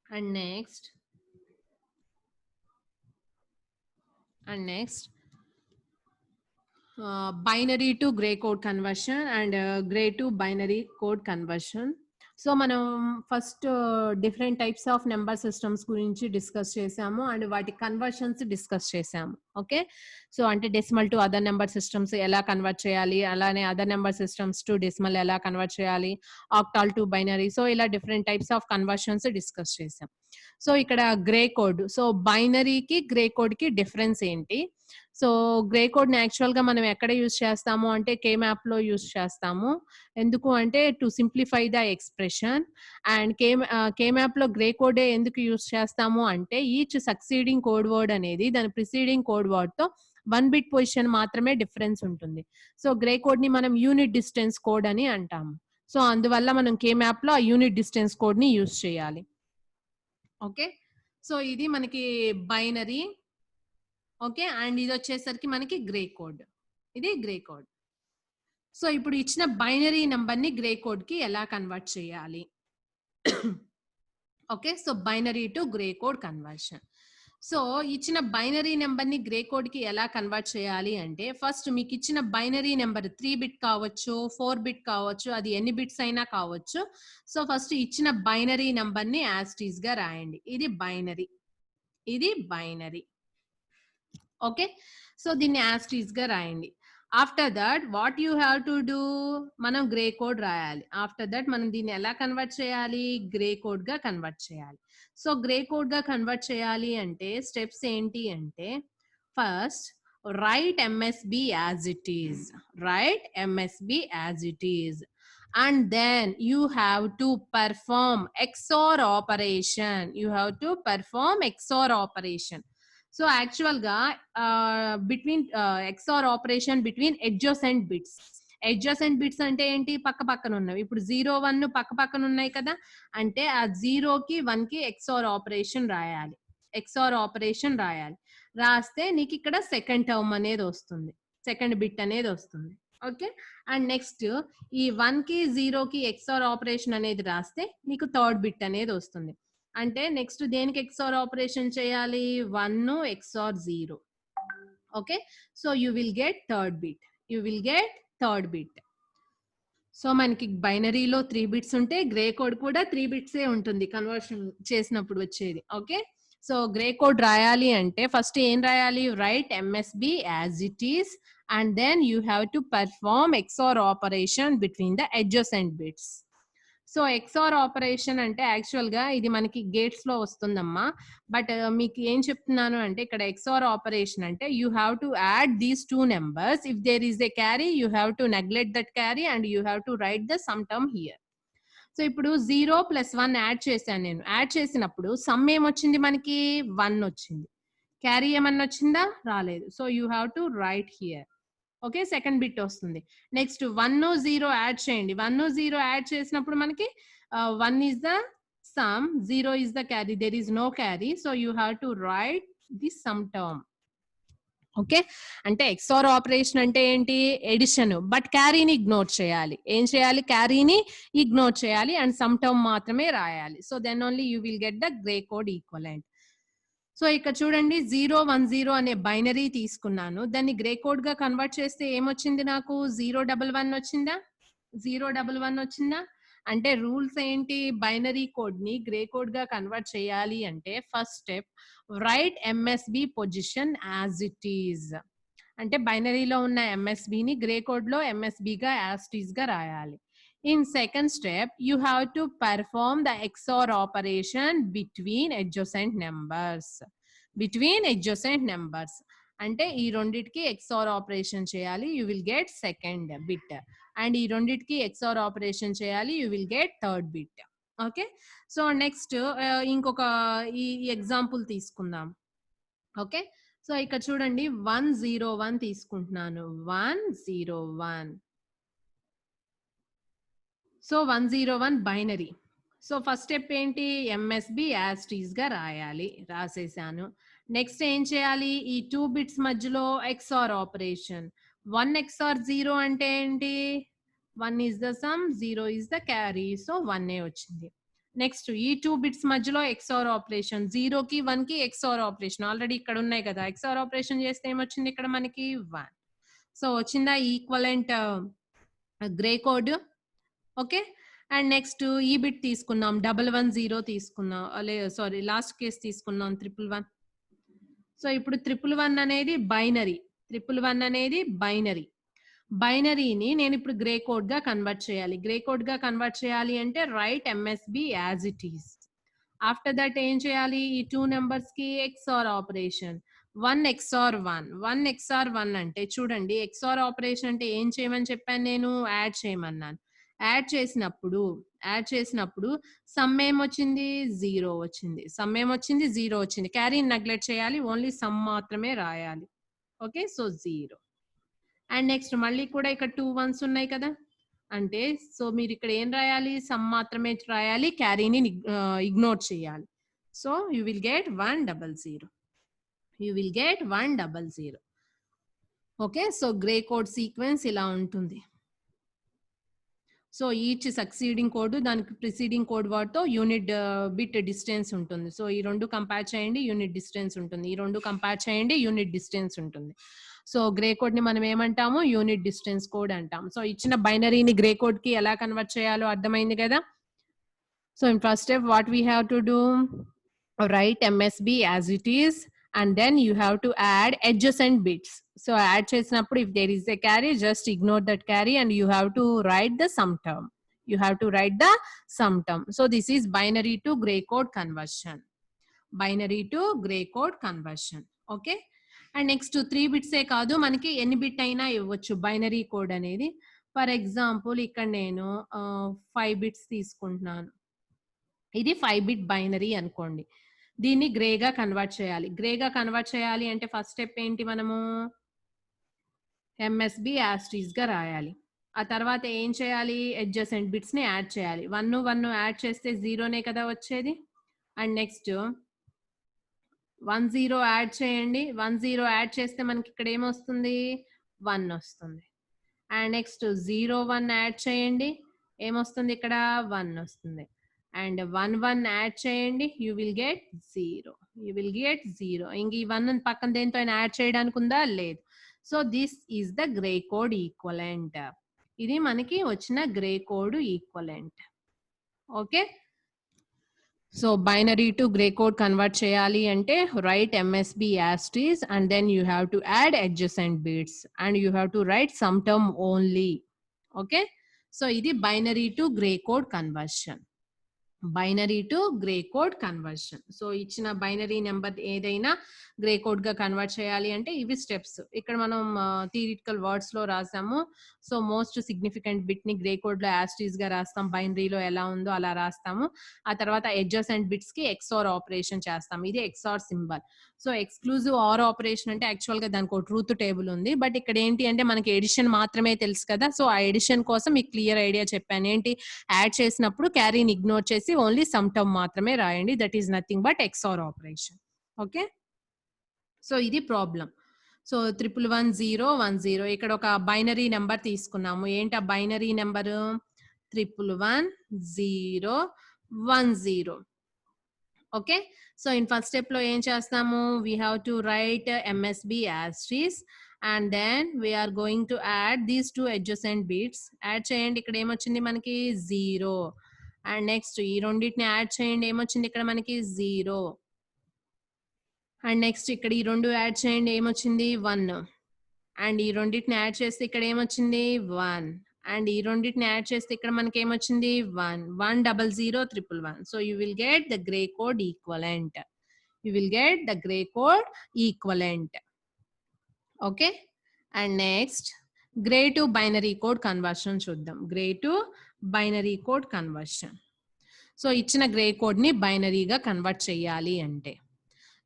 And next binary to gray code conversion and gray to binary code conversion. So మనం first different types of number systems గురించి డిస్కస్ చేసాము అండ్ వాటి కన్వర్షన్స్ డిస్కస్ చేసాము. ఓకే. సో అంటే decimal to other number systems ఎలా కన్వర్ట్ చేయాలి, అలానే other number systems to decimal ఎలా కన్వర్ట్ చేయాలి, ఆక్టాల్ టు బైనరీ. సో ఇలా different types of conversions discuss చేసాం. సో ఇక్కడ గ్రే కోడ్, సో బైనరీకి గ్రే కోడ్ కి డిఫరెన్స్ ఏంటి? సో గ్రే కోడ్ ని యాక్చువల్ గా మనం ఎక్కడ యూజ్ చేస్తాము అంటే K-మ్యాప్ లో యూజ్ చేస్తాము. ఎందుకు అంటే to simplify the expression. And K map లో గ్రే కోడ్ ఎందుకు యూజ్ చేస్తాము అంటే ఈచ్ సక్సీడింగ్ కోడ్ వర్డ్ అనేది దాని ప్రిసీడింగ్ కోడ్ వర్డ్ తో 1 బిట్ పొజిషన్ మాత్రమే డిఫరెన్స్ ఉంటుంది. సో గ్రే కోడ్ ని మనం యూనిట్ డిస్టెన్స్ కోడ్ అని అంటాము. సో అందువల్ల మనం K-మ్యాప్ లో ఆ యూనిట్ డిస్టెన్స్ కోడ్ ని యూజ్ చేయాలి. ఓకే. సో ఇది మనకి బైనరీ. ఓకే. అండ్ ఇది వచ్చేసరికి మనకి గ్రే కోడ్. ఇది గ్రే కోడ్. సో ఇప్పుడు ఇచ్చిన బైనరీ నెంబర్ ని గ్రే కోడ్ కి ఎలా కన్వర్ట్ చేయాలి? Okay. So binary to gray code conversion. So ఇచ్చిన బైనరీ నెంబర్ ని గ్రే కోడ్ కి ఎలా కన్వర్ట్ చేయాలి అంటే ఫస్ట్ మీకు ఇచ్చిన బైనరీ నెంబర్ 3 బిట్ కావచ్చు, 4 బిట్ కావచ్చు, అది ఎన్ని బిట్స్ అయినా కావచ్చు. సో ఫస్ట్ ఇచ్చిన బైనరీ నెంబర్ ని యాజ్ ఇట్ ఈస్ గా రాయండి. ఇది బైనరీ. ఓకే. సో దీన్ని యాజ్ ఇట్ ఈస్ గా రాయండి. After that what you have to do? మనం గ్రే కోడ్ రాయాలి. ఆఫ్టర్ దట్ మనం దీన్ని ఎలా కన్వర్ట్ చేయాలి? గ్రే కోడ్ గా కన్వర్ట్ చేయాలి. సో గ్రే కోడ్ గా కన్వర్ట్ చేయాలి అంటే స్టెప్స్ ఏంటి అంటే first right MSB as it is. And then you have to perform XOR operation. So actual గా between XOR operation between adjacent bits అంటే ఏంటి? పక్క పక్కన ఉన్నవి. ఇప్పుడు 0, 1 పక్క పక్కన ఉన్నాయి కదా, అంటే ఆ 0కి 1కి XOR ఆపరేషన్ రాయాలి. రాస్తే నీకు ఇక్కడ సెకండ్ టర్మ్ అనేది వస్తుంది, సెకండ్ బిట్ అనేది వస్తుంది. ఓకే. అండ్ నెక్స్ట్ ఈ 1కి 0కి XOR ఆపరేషన్ అనేది రాస్తే నీకు థర్డ్ బిట్ అనేది వస్తుంది. అంటే నెక్స్ట్ దేనికి XOR ఆపరేషన్ చేయాలి? 1 XOR 0. Okay. So you will get third bit. So మనకి బైనరీలో 3 బిట్స్ ఉంటే గ్రే కోడ్ కూడా 3 బిట్సే ఉంటుంది కన్వర్షన్ చేసినప్పుడు వచ్చేది. ఓకే. సో గ్రే కోడ్ రాయాలి అంటే ఫస్ట్ ఏం రాయాలి? Right MSB as it is and then you have to perform XOR operation between the adjacent bits. So XOR operation అంటే యాక్చువల్ గా ఇది మనకి గేట్స్ లో వస్తుందమ్మా. బట్ మీకు ఏం చెప్తున్నాను అంటే ఇక్కడ XOR ఆపరేషన్ అంటే you have to add these 2 numbers. If there is a carry you have to neglect that carry and you have to write the sum term here. So ఇప్పుడు 0 + 1 యాడ్ చేశాను నేను. యాడ్ చేసినప్పుడు సమ్ ఏమొచ్చింది మనకి 1 వచ్చింది. క్యారీ ఏమన్నా వచ్చిందా? రాలేదు. So you have to write here. Okay, second bit వస్తుంది. నెక్స్ట్ 1 0 యాడ్ చేయండి. 1 0 యాడ్ చేసినప్పుడు మనకి 1 is the sum, 0 is the carry. There is no carry. So you have to write the sum term. Okay, అంటే XOR ఆపరేషన్ అంటే ఏంటి? ఎడిషన్, బట్ క్యారీని ఇగ్నోర్ చేయాలి. ఏం చేయాలి? క్యారీని ఇగ్నోర్ చేయాలి అండ్ సమ్ టర్మ్ మాత్రమే రాయాలి. So then only you will get the gray code equivalent. So ఇక్కడ చూడండి 010 అనే బైనరీ తీసుకున్నాను. దాన్ని గ్రే కోడ్ గా కన్వర్ట్ చేస్తే ఏమొచ్చింది నాకు? 011 వచ్చిందా? 011 వచ్చిందా? అంటే రూల్స్ ఏంటి? బైనరీ కోడ్ ని గ్రే కోడ్ గా కన్వర్ట్ చేయాలి అంటే first step right MSB position as it is. అంటే బైనరీలో ఉన్న ఎంఎస్బి ని గ్రే కోడ్ లో ఎంఎస్బి గా యాజ్ ఇట్ ఈజ్ గా రాయాలి. In second step, you have to perform the XOR operation between adjacent numbers. Between adjacent numbers. అంటే ఈ రెండిటికి XOR ఆపరేషన్ చేయాలి. You will get second bit. And ఈ రెండిటికి XOR ఆపరేషన్ చేయాలి. You will get third bit. Okay, so next ఇంకొక ఈ ఎగ్జాంపుల్ తీసుకుందాం. ఓకే, సో ఇక్కడ చూడండి 101 తీసుకుంటున్నాను. 101. So 101 binary. So first step ఏంటి? ఎంఎస్బి యాజ్ టీజ్ గా రాయాలి. రాసేసాను. నెక్స్ట్ ఏం చేయాలి? ఈ 2 బిట్స్ మధ్యలో XOR ఆపరేషన్. 1 XOR 0 అంటే ఏంటి? 1 is the sum, 0 is the carry. So 1 వచ్చింది. నెక్స్ట్ ఈ 2 బిట్స్ మధ్యలో XOR ఆపరేషన్. 0 కి 1 కి XOR ఆపరేషన్ ఆల్రెడీ ఇక్కడ ఉన్నాయి కదా. XOR ఆపరేషన్ చేస్తే ఏమొచ్చింది ఇక్కడ మనకి? 1. సో వచ్చిందా equivalent grey code? Okay, and next ఈ బిట్ తీసుకున్నాం. 110 తీసుకున్నాం. సారీ, లాస్ట్ కేస్ తీసుకున్నాం 111. సో ఇప్పుడు 111 అనేది బైనరీ. 111 అనేది బైనరీ. బైనరీని నేను ఇప్పుడు గ్రే కోడ్ గా కన్వర్ట్ చేయాలి. గ్రే కోడ్ గా కన్వర్ట్ చేయాలి అంటే write MSB as it is. After that ఏం చేయాలి? ఈ 2 నెంబర్స్ కి XOR ఆపరేషన్. 1 XOR 1. 1 XOR 1 అంటే చూడండి, XOR ఆపరేషన్ అంటే ఏం చేయమని చెప్పాను నేను? యాడ్ చేయమన్నాను. యాడ్ చేసినప్పుడు సమ్ ఏమొచ్చింది? 0 వచ్చింది. సమ్ ఏమొచ్చింది? 0 వచ్చింది. క్యారీని నెగ్లెక్ట్ చేయాలి. ఓన్లీ సమ్ మాత్రమే రాయాలి. Okay, so 0. అండ్ నెక్స్ట్ మళ్ళీ కూడా ఇక్కడ 2 1s ఉన్నాయి కదా. అంటే సో మీరు ఇక్కడ ఏం రాయాలి? సమ్ మాత్రమే రాయాలి. క్యారీని ఇగ్నోర్ చేయాలి. So you will get 100. You will get 100. Okay, so gray code sequence ఇలా ఉంటుంది. సో ఈచ్ సక్సీడింగ్ కోడ్ దానికి ప్రిసీడింగ్ కోడ్ వాటితో యూనిట్ బిట్ డిస్టెన్స్ ఉంటుంది. సో ఈ రెండు కంపేర్ చేయండి, యూనిట్ డిస్టెన్స్ ఉంటుంది. ఈ రెండు కంపేర్ చేయండి, యూనిట్ డిస్టెన్స్ ఉంటుంది. సో గ్రే కోడ్ ని మనం ఏమంటాము? యూనిట్ డిస్టెన్స్ కోడ్ అంటాం. సో ఇచ్చిన బైనరీని గ్రే కోడ్ కి ఎలా కన్వర్ట్ చేయాలో అర్థమైంది కదా. So in first step what we have to do? Right MSB as it is and then you have to add adjacent bits. So add చేసినప్పుడు if there is a carry, just ignore that carry and you have to write the sum term. You have to write the sum term. So this is binary to gray code conversion. Binary to gray code conversion. Okay. And next 3 bits ఏ కాదు, మనకి ఎన్ని బిట్ అయినా ఇవ్వచ్చు బైనరీ కోడ్ అనేది. ఫర్ ఎగ్జాంపుల్ ఇక్కడ నేను 5 బిట్స్ తీసుకుంటున్నాను. ఇది 5 బిట్ బైనరీ అనుకోండి. దీన్ని గ్రేగా కన్వర్ట్ చేయాలి. గ్రేగా కన్వర్ట్ చేయాలి అంటే ఫస్ట్ స్టెప్ ఏంటి? మనము ఎంఎస్బి యాజ్ టీజ్ గా రాయాలి. ఆ తర్వాత ఏం చేయాలి? అడ్జసెంట్ బిట్స్ ని యాడ్ చేయాలి. 1 1 యాడ్ చేస్తే 0నే కదా వచ్చేది. అండ్ నెక్స్ట్ 1 0 యాడ్ చేయండి. 1 0 యాడ్ చేస్తే మనకి ఇక్కడ ఏమొస్తుంది? 1 వస్తుంది. అండ్ నెక్స్ట్ 0 1 యాడ్ చేయండి. ఏమొస్తుంది ఇక్కడ? 1 వస్తుంది. అండ్ 1 1 యాడ్ చేయండి. You will get 0. You will get 0. ఇంక ఈ 1 పక్కన దేంతో అయినా యాడ్ చేయడానికి ఉందా? లేదు. So this is the gray code equivalent. ఇది మనకి వచ్చిన gray code equivalent. Okay, so binary to gray code convert చేయాలి అంటే write MSB as it is and then you have to add adjacent bits and you have to write sum term only. Okay, so ఇది binary to gray code conversion. Binary to gray code conversion. So ఇచ్చిన బైనరీ నెంబర్ ఏదైనా గ్రే కోడ్ గా కన్వర్ట్ చేయాలి అంటే ఇవి స్టెప్స్. ఇక్కడ మనం థియరిటికల్ వర్డ్స్ లో రాసాము. సో మోస్ట్ సిగ్నిఫికెంట్ బిట్ ని గ్రే కోడ్ లో యాస్టీస్ గా రాస్తాం, బైనరీలో ఎలా ఉందో అలా రాస్తాము. ఆ తర్వాత అడ్జసెంట్ బిట్స్ కి ఎక్స్ఆర్ ఆపరేషన్ చేస్తాం. ఇది XR symbol. So exclusive are operation అంటే యాక్చువల్ గా దానికి ఒక ట్రూత్ టేబుల్ ఉంది, బట్ ఇక్కడ ఏంటి అంటే మనకి ఎడిషన్ మాత్రమే తెలుసు కదా. సో ఆ ఎడిషన్ కోసం మీకు క్లియర్ ఐడియా చెప్పాను. ఏంటి, యాడ్ చేసినప్పుడు క్యారీని ఇగ్నోర్ చేసి ఓన్లీ సమ్ టర్మ్ మాత్రమే రాయండి. That is nothing but XOR operation. Okay, so ఇది ప్రాబ్లం. సో 111010 ఇక్కడ ఒక బైనరీ నెంబర్ తీసుకున్నాము. ఏంటి ఆ binary number? 111010. Okay, so in first step లో ఏం చేస్తాము? We have to write MSB as it is and then we are going to add these two adjacent bits. Add చేయండి. ఇక్కడ ఏమొచ్చింది మనకి? 0. అండ్ నెక్స్ట్ ఈ రెండింటిని యాడ్ చేయండి. ఏమొచ్చింది ఇక్కడ మనకి? 0. అండ్ నెక్స్ట్ ఇక్కడ ఈ రెండు యాడ్ చేయండి. ఏమొచ్చింది? 1. అండ్ ఈ రెండింటిని యాడ్ చేస్తే ఇక్కడ ఏమొచ్చింది? 1. అండ్ ఈ రెండింటిని యాడ్ చేస్తే ఇక్కడ మనకి ఏమొచ్చింది? 1. 1000111. So you will get the gray code equivalent. You will get the gray code equivalent. Okay, and next gray to binary code conversion చూద్దాం. Gray to binary code conversion. So ఇచ్చిన గ్రే కోడ్ ని బైనరీగా కన్వర్ట్ చేయాలి అంటే,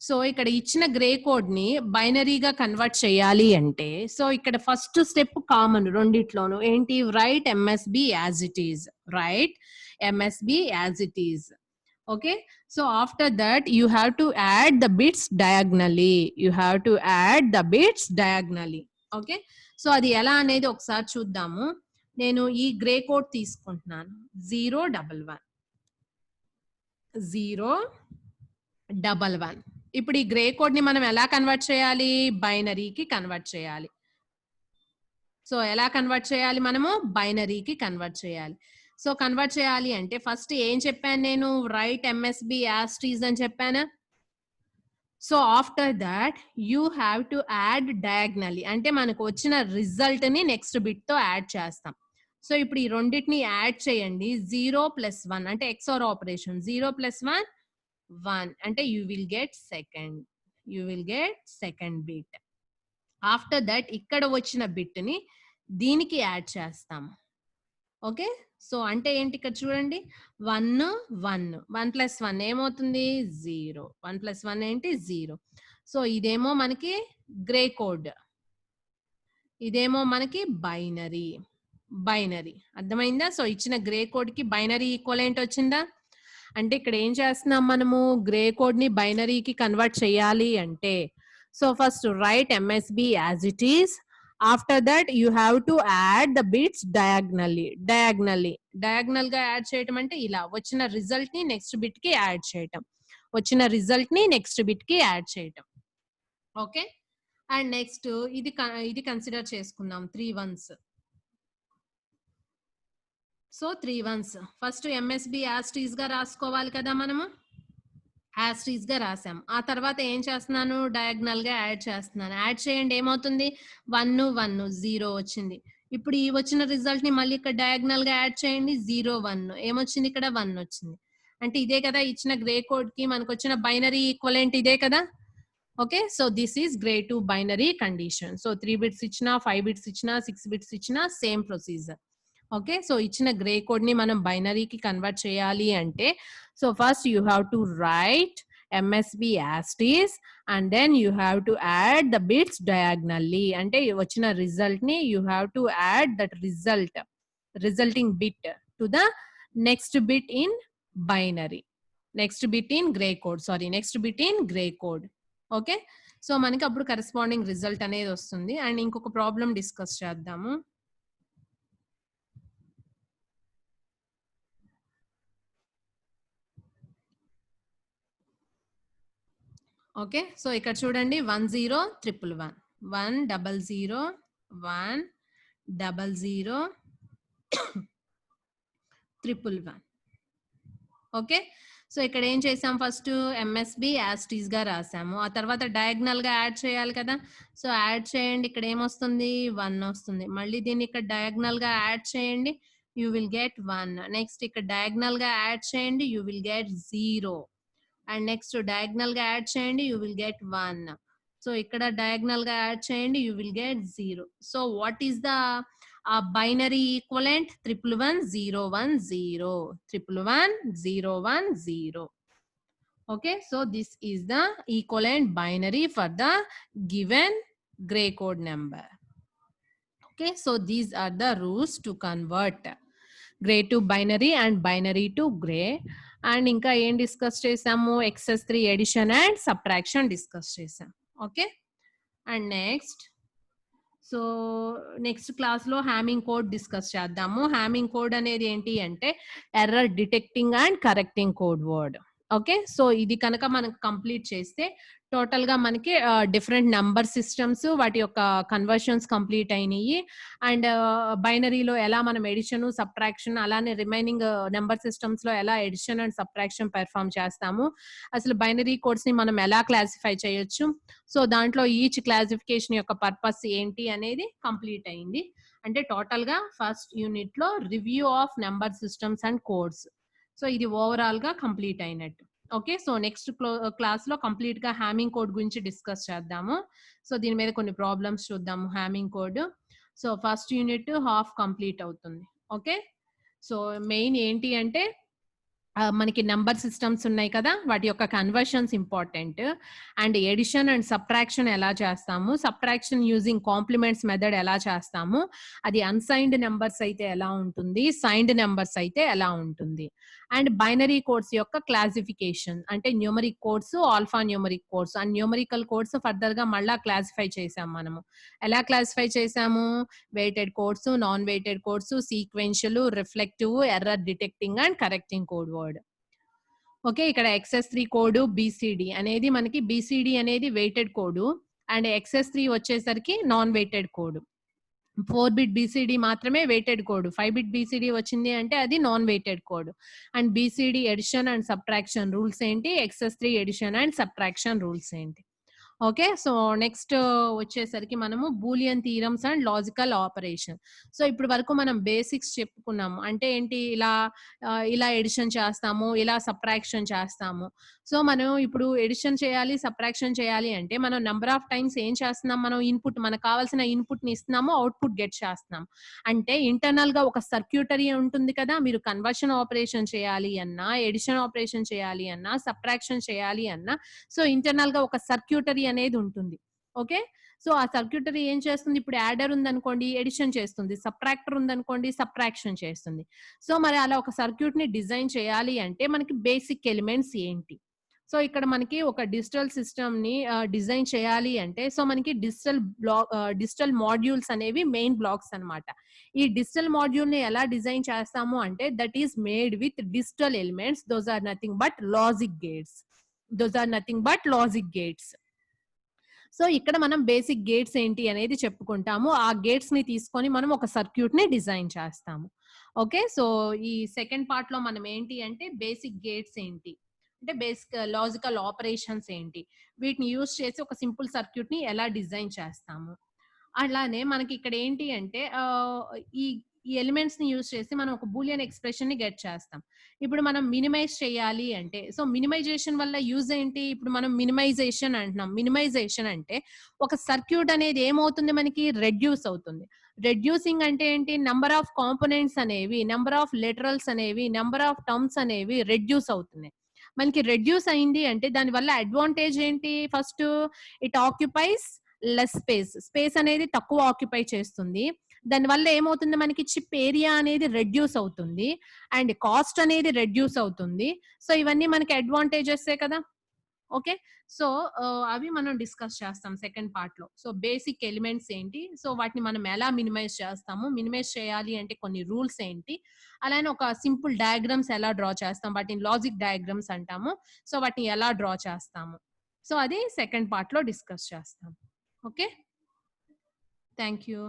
సో ఇక్కడ ఇచ్చిన గ్రే కోడ్ ని బైనరీగా కన్వర్ట్ చేయాలి అంటే, సో ఇక్కడ ఫస్ట్ స్టెప్ కామన్ రెండిట్లోను. ఏంటి? Write MSB as it is. Write MSB as it is. Okay, so after that you have to add the bits diagonally. You have to add the bits diagonally. Okay, so అది ఎలా అనేది ఒకసారి చూద్దాము. నేను ఈ గ్రే కోడ్ తీసుకుంటున్నాను. 011 011. ఇప్పుడు ఈ గ్రే కోడ్ ని మనం ఎలా కన్వర్ట్ చేయాలి? బైనరీకి కన్వర్ట్ చేయాలి. సో ఎలా కన్వర్ట్ చేయాలి? మనము బైనరీకి కన్వర్ట్ చేయాలి. సో కన్వర్ట్ చేయాలి అంటే ఫస్ట్ ఏం చెప్పాను నేను? రైట్ ఎంఎస్బి యాస్ట్రీస్ అని చెప్పాను. So after that you have to add diagonally. అంటే మనకు వచ్చిన రిజల్ట్ ని నెక్స్ట్ బిట్ తో యాడ్ చేస్తాం. సో ఇప్పుడు ఈ రెండింటిని యాడ్ చేయండి. 0+1 అంటే ఎక్స్ఆర్ ఆపరేషన్. 0+1 1 అంటే you will get second. You will get second bit. After that ఇక్కడ వచ్చిన బిట్ ని దీనికి యాడ్ చేస్తాము. ఓకే, సో అంటే ఏంటి? ఇక్కడ చూడండి, 1 1 1+1 ఏమవుతుంది? 0. 1+1 ఏంటి? 0. సో ఇదేమో మనకి గ్రే కోడ్, ఇదేమో మనకి బైనరీ. బైనరీ అర్థమైందా? సో ఇచ్చిన గ్రే కోడ్ కి బైనరీ ఈక్వలెంట్ వచ్చిందా? అంటే ఇక్కడ ఏం చేస్తున్నాం మనము? గ్రే కోడ్ ని బైనరీకి కన్వర్ట్ చేయాలి అంటే, so first right MSB as it is. After that you have to add the bits diagonally. Diagonal గా యాడ్ చేయటం అంటే ఇలా వచ్చిన రిజల్ట్ ని నెక్స్ట్ బిట్ కి యాడ్ చేయటం. వచ్చిన రిజల్ట్ ని నెక్స్ట్ బిట్ కి యాడ్ చేయటం. ఓకే, అండ్ నెక్స్ట్ ఇది కన్సిడర్ చేసుకుందాం. 3 1s. So 3 1s first MSB యాస్ట్రీస్ గా రాసుకోవాలి కదా మనము. యాస్ట్రీస్ గా రాసాం. ఆ తర్వాత ఏం చేస్తున్నాను? డయాగ్నల్ గా యాడ్ చేస్తున్నాను. యాడ్ చేయండి. ఏమవుతుంది? 1 1 0 వచ్చింది. ఇప్పుడు ఈ వచ్చిన రిజల్ట్ ని మళ్ళీ ఇక్కడ డయాగ్నల్ గా యాడ్ చేయండి. 0 1 ఏమొచ్చింది? ఇక్కడ 1 వచ్చింది. అంటే ఇదే కదా ఇచ్చిన గ్రే కోడ్ కి మనకు వచ్చిన బైనరీ ఈక్వలెంట్ ఇదే కదా. Okay, so this is gray to binary condition. So 3 bits ఇచ్చినా, 5 బిట్స్ ఇచ్చినా, 6 బిట్స్ ఇచ్చినా సేమ్ ప్రొసీజర్. ఓకే, సో ఇచ్చిన గ్రే కోడ్ ని మనం బైనరీకి కన్వర్ట్ చేయాలి అంటే, so first you have to write MSB as it is and then you have to add the bits diagonally. అంటే వచ్చిన రిజల్ట్ ని you have to add that resulting bit to the next bit in binary. Next bit in grey code. Next bit in grey code. Okay, so మనకి అప్పుడు కరెస్పాండింగ్ రిజల్ట్ అనేది వస్తుంది. అండ్ ఇంకొక ప్రాబ్లం డిస్కస్ చేద్దాము. ఓకే, సో ఇక్కడ చూడండి 10111 100 100 111. ఓకే, సో ఇక్కడ ఏం చేసాం? ఫస్ట్ ఎంఎస్బి యాస్ట్రీస్ గా రాసాము. ఆ తర్వాత డయాగ్నల్ గా యాడ్ చేయాలి కదా. సో యాడ్ చేయండి. ఇక్కడ ఏమొస్తుంది? 1 వస్తుంది. మళ్ళీ దీన్ని ఇక్కడ డయాగ్నల్ గా యాడ్ చేయండి. you will get 1. Next ఇక్కడ diagonal గా యాడ్ చేయండి, you will get 0. And next diagonal గా యాడ్ చేయండి, you will get 1. సో ఇక్కడ diagonal గా యాడ్ చేయండి, you will get 0. So what is the binary equivalent? 111010. 111010. Okay, so this is the equivalent binary for the given gray code number. Okay, so these are the rules to convert gray to binary and binary to gray. And inka em discuss chesamu, XS3 addition and subtraction discuss chesam. Okay, and next, so next class lo hamming code discuss చేద్దాము. hamming code అనేది ఏంటి అంటే error detecting and correcting code word. Okay, so ఇది కనుక మనకు కంప్లీట్ చేస్తే టోటల్ గా మనకి డిఫరెంట్ నంబర్ సిస్టమ్స్ వాటి యొక్క కన్వర్షన్స్ కంప్లీట్ అయినాయి. అండ్ బైనరీలో ఎలా మనం ఎడిషన్ సబ్ట్రాక్షన్, అలానే రిమైనింగ్ నెంబర్ సిస్టమ్స్ లో ఎలా ఎడిషన్ అండ్ సబ్ట్రాక్షన్ పెర్ఫామ్ చేస్తాము, అసలు బైనరీ కోడ్స్ ని మనం ఎలా క్లాసిఫై చేయొచ్చు, సో దాంట్లో ఈచ్ క్లాసిఫికేషన్ యొక్క పర్పస్ ఏంటి అనేది కంప్లీట్ అయింది. అంటే టోటల్ గా ఫస్ట్ యూనిట్ లో review of number systems and codes, so ఇది ఓవరాల్ గా కంప్లీట్ అయినట్టు. ఓకే, సో నెక్స్ట్ క్లాస్ లో కంప్లీట్ గా హ్యామింగ్ కోడ్ గురించి డిస్కస్ చేద్దాము. సో దీని మీద కొన్ని ప్రాబ్లమ్స్ చూద్దాము hamming code. So first unit half complete అవుతుంది. ఓకే, సో మెయిన్ ఏంటి అంటే మనకి నంబర్ సిస్టమ్స్ ఉన్నాయి కదా, వాటి యొక్క conversions important. And addition and subtraction ఎలా చేస్తాము, సబ్ట్రాక్షన్ యూజింగ్ కాంప్లిమెంట్స్ మెథడ్ ఎలా చేస్తాము, అది అన్సైన్డ్ నెంబర్స్ అయితే ఎలా ఉంటుంది, సైన్డ్ నెంబర్స్ అయితే ఎలా ఉంటుంది. అండ్ బైనరీ కోడ్స్ యొక్క క్లాసిఫికేషన్ అంటే numeric codes, alpha numeric codes and numerical codes further గా మళ్ళా క్లాసిఫై చేసాము. మనము ఎలా క్లాసిఫై చేసాము, weighted codes, non weighted codes, sequential, reflective, error detecting and correcting code word. Okay, ఇక్కడ XS3 కోడ్ BCD అనేది మనకి BCD అనేది వెయిటెడ్ కోడ్ అండ్ XS3 వచ్చేసరికి non weighted code. 4-bit BCD మాత్రమే వెయిటెడ్ కోడ్, 5-bit BCD వచ్చింది అంటే అది non weighted code. And BCD addition and subtraction rules ఏంటి, XS3 addition and subtraction rules ఏంటి. ఓకే, సో నెక్స్ట్ వచ్చేసరికి మనము Boolean theorems and logical operation. So ఇప్పుడు వరకు మనం బేసిక్స్ చెప్పుకున్నాము. అంటే ఏంటి, ఇలా ఎడిషన్ చేస్తాము, ఇలా సబ్ట్రాక్షన్ చేస్తాము. సో మనం ఇప్పుడు ఎడిషన్ చేయాలి, సబ్ట్రాక్షన్ చేయాలి అంటే మనం నెంబర్ ఆఫ్ టైమ్స్ ఏం చేస్తున్నాం, మనం ఇన్పుట్, మనకు కావాల్సిన ఇన్పుట్ ని ఇస్తున్నాము, అవుట్పుట్ గెట్ చేస్తున్నాం. అంటే ఇంటర్నల్ గా ఒక సర్క్యూటరీ ఉంటుంది కదా, మీరు కన్వర్షన్ ఆపరేషన్ చేయాలి అన్నా, ఎడిషన్ ఆపరేషన్ చేయాలి అన్నా, సబ్ట్రాక్షన్ చేయాలి అన్నా, సో ఇంటర్నల్ గా ఒక సర్క్యూటరీ అనేది ఉంటుంది. ఓకే, సో ఆ సర్క్యూటరీ ఏం చేస్తుంది, ఇప్పుడు యాడర్ ఉందనుకోండి ఎడిషన్ చేస్తుంది, సబ్ట్రాక్టర్ ఉందనుకోండి సబ్ట్రాక్షన్ చేస్తుంది. సో మరి అలా ఒక సర్క్యూట్ ని డిజైన్ చేయాలి అంటే మనకి బేసిక్ ఎలిమెంట్స్ ఏంటి. సో ఇక్కడ మనకి ఒక డిజిటల్ సిస్టమ్ ని డిజైన్ చేయాలి అంటే, సో మనకి డిజిటల్ మాడ్యూల్స్ అనేవి మెయిన్ బ్లాక్స్ అన్నమాట. ఈ డిజిటల్ మాడ్యూల్ ని ఎలా డిజైన్ చేస్తాము అంటే, that is made with digital elements, those are nothing but logic gates. So ఇక్కడ మనం బేసిక్ గేట్స్ ఏంటి అనేది చెప్పుకుంటాము. ఆ గేట్స్ ని తీసుకొని మనం ఒక సర్క్యూట్ ని డిజైన్ చేస్తాము. ఓకే, సో ఈ సెకండ్ పార్ట్ లో మనం ఏంటి అంటే బేసిక్ గేట్స్ ఏంటి అంటే బేసిక్ లాజికల్ ఆపరేషన్స్ ఏంటి, వీటిని యూజ్ చేసి ఒక సింపుల్ సర్క్యూట్ ని ఎలా డిజైన్ చేస్తాము. అలానే మనకి ఇక్కడ ఏంటి అంటే ఈ ఎలిమెంట్స్ ని యూజ్ చేసి మనం ఒక బూలియన్ ఎక్స్ప్రెషన్ ని గెట్ చేస్తాం. ఇప్పుడు మనం మినిమైజ్ చేయాలి అంటే, సో మినిమైజేషన్ వల్ల యూజ్ ఏంటి, ఇప్పుడు మనం మినిమైజేషన్ అంటున్నాం. మినిమైజేషన్ అంటే ఒక సర్క్యూట్ అనేది ఏమవుతుంది, మనకి రెడ్యూస్ అవుతుంది. రెడ్యూసింగ్ అంటే ఏంటి, నెంబర్ ఆఫ్ కాంపోనెంట్స్ అనేవి, నెంబర్ ఆఫ్ లిటరల్స్ అనేవి, నెంబర్ ఆఫ్ టర్మ్స్ అనేవి రెడ్యూస్ అవుతున్నాయి. మనకి రెడ్యూస్ అయింది అంటే దాని వల్ల అడ్వాంటేజ్ ఏంటి, first it occupies less space అనేది తక్కువ ఆక్యుపై చేస్తుంది. దానివల్ల ఏమవుతుంది, మనకి చిప్ ఏరియా అనేది రెడ్యూస్ అవుతుంది అండ్ కాస్ట్ అనేది రెడ్యూస్ అవుతుంది. సో ఇవన్నీ మనకి అడ్వాంటేజెస్ కదా. ఓకే, సో అవి మనం డిస్కస్ చేస్తాం సెకండ్ పార్ట్ లో. సో బేసిక్ ఎలిమెంట్స్ ఏంటి, సో వాటిని మనం ఎలా మినిమైజ్ చేస్తాము, మినిమైజ్ చేయాలి అంటే కొన్ని రూల్స్ ఏంటి, అలానే ఒక సింపుల్ డయాగ్రామ్స్ ఎలా డ్రా చేస్తాం, వాటిని లాజిక్ డయాగ్రామ్స్ అంటాము. సో వాటిని ఎలా డ్రా చేస్తాము, సో అది సెకండ్ పార్ట్ లో డిస్కస్ చేస్తాం. Okay, thank you.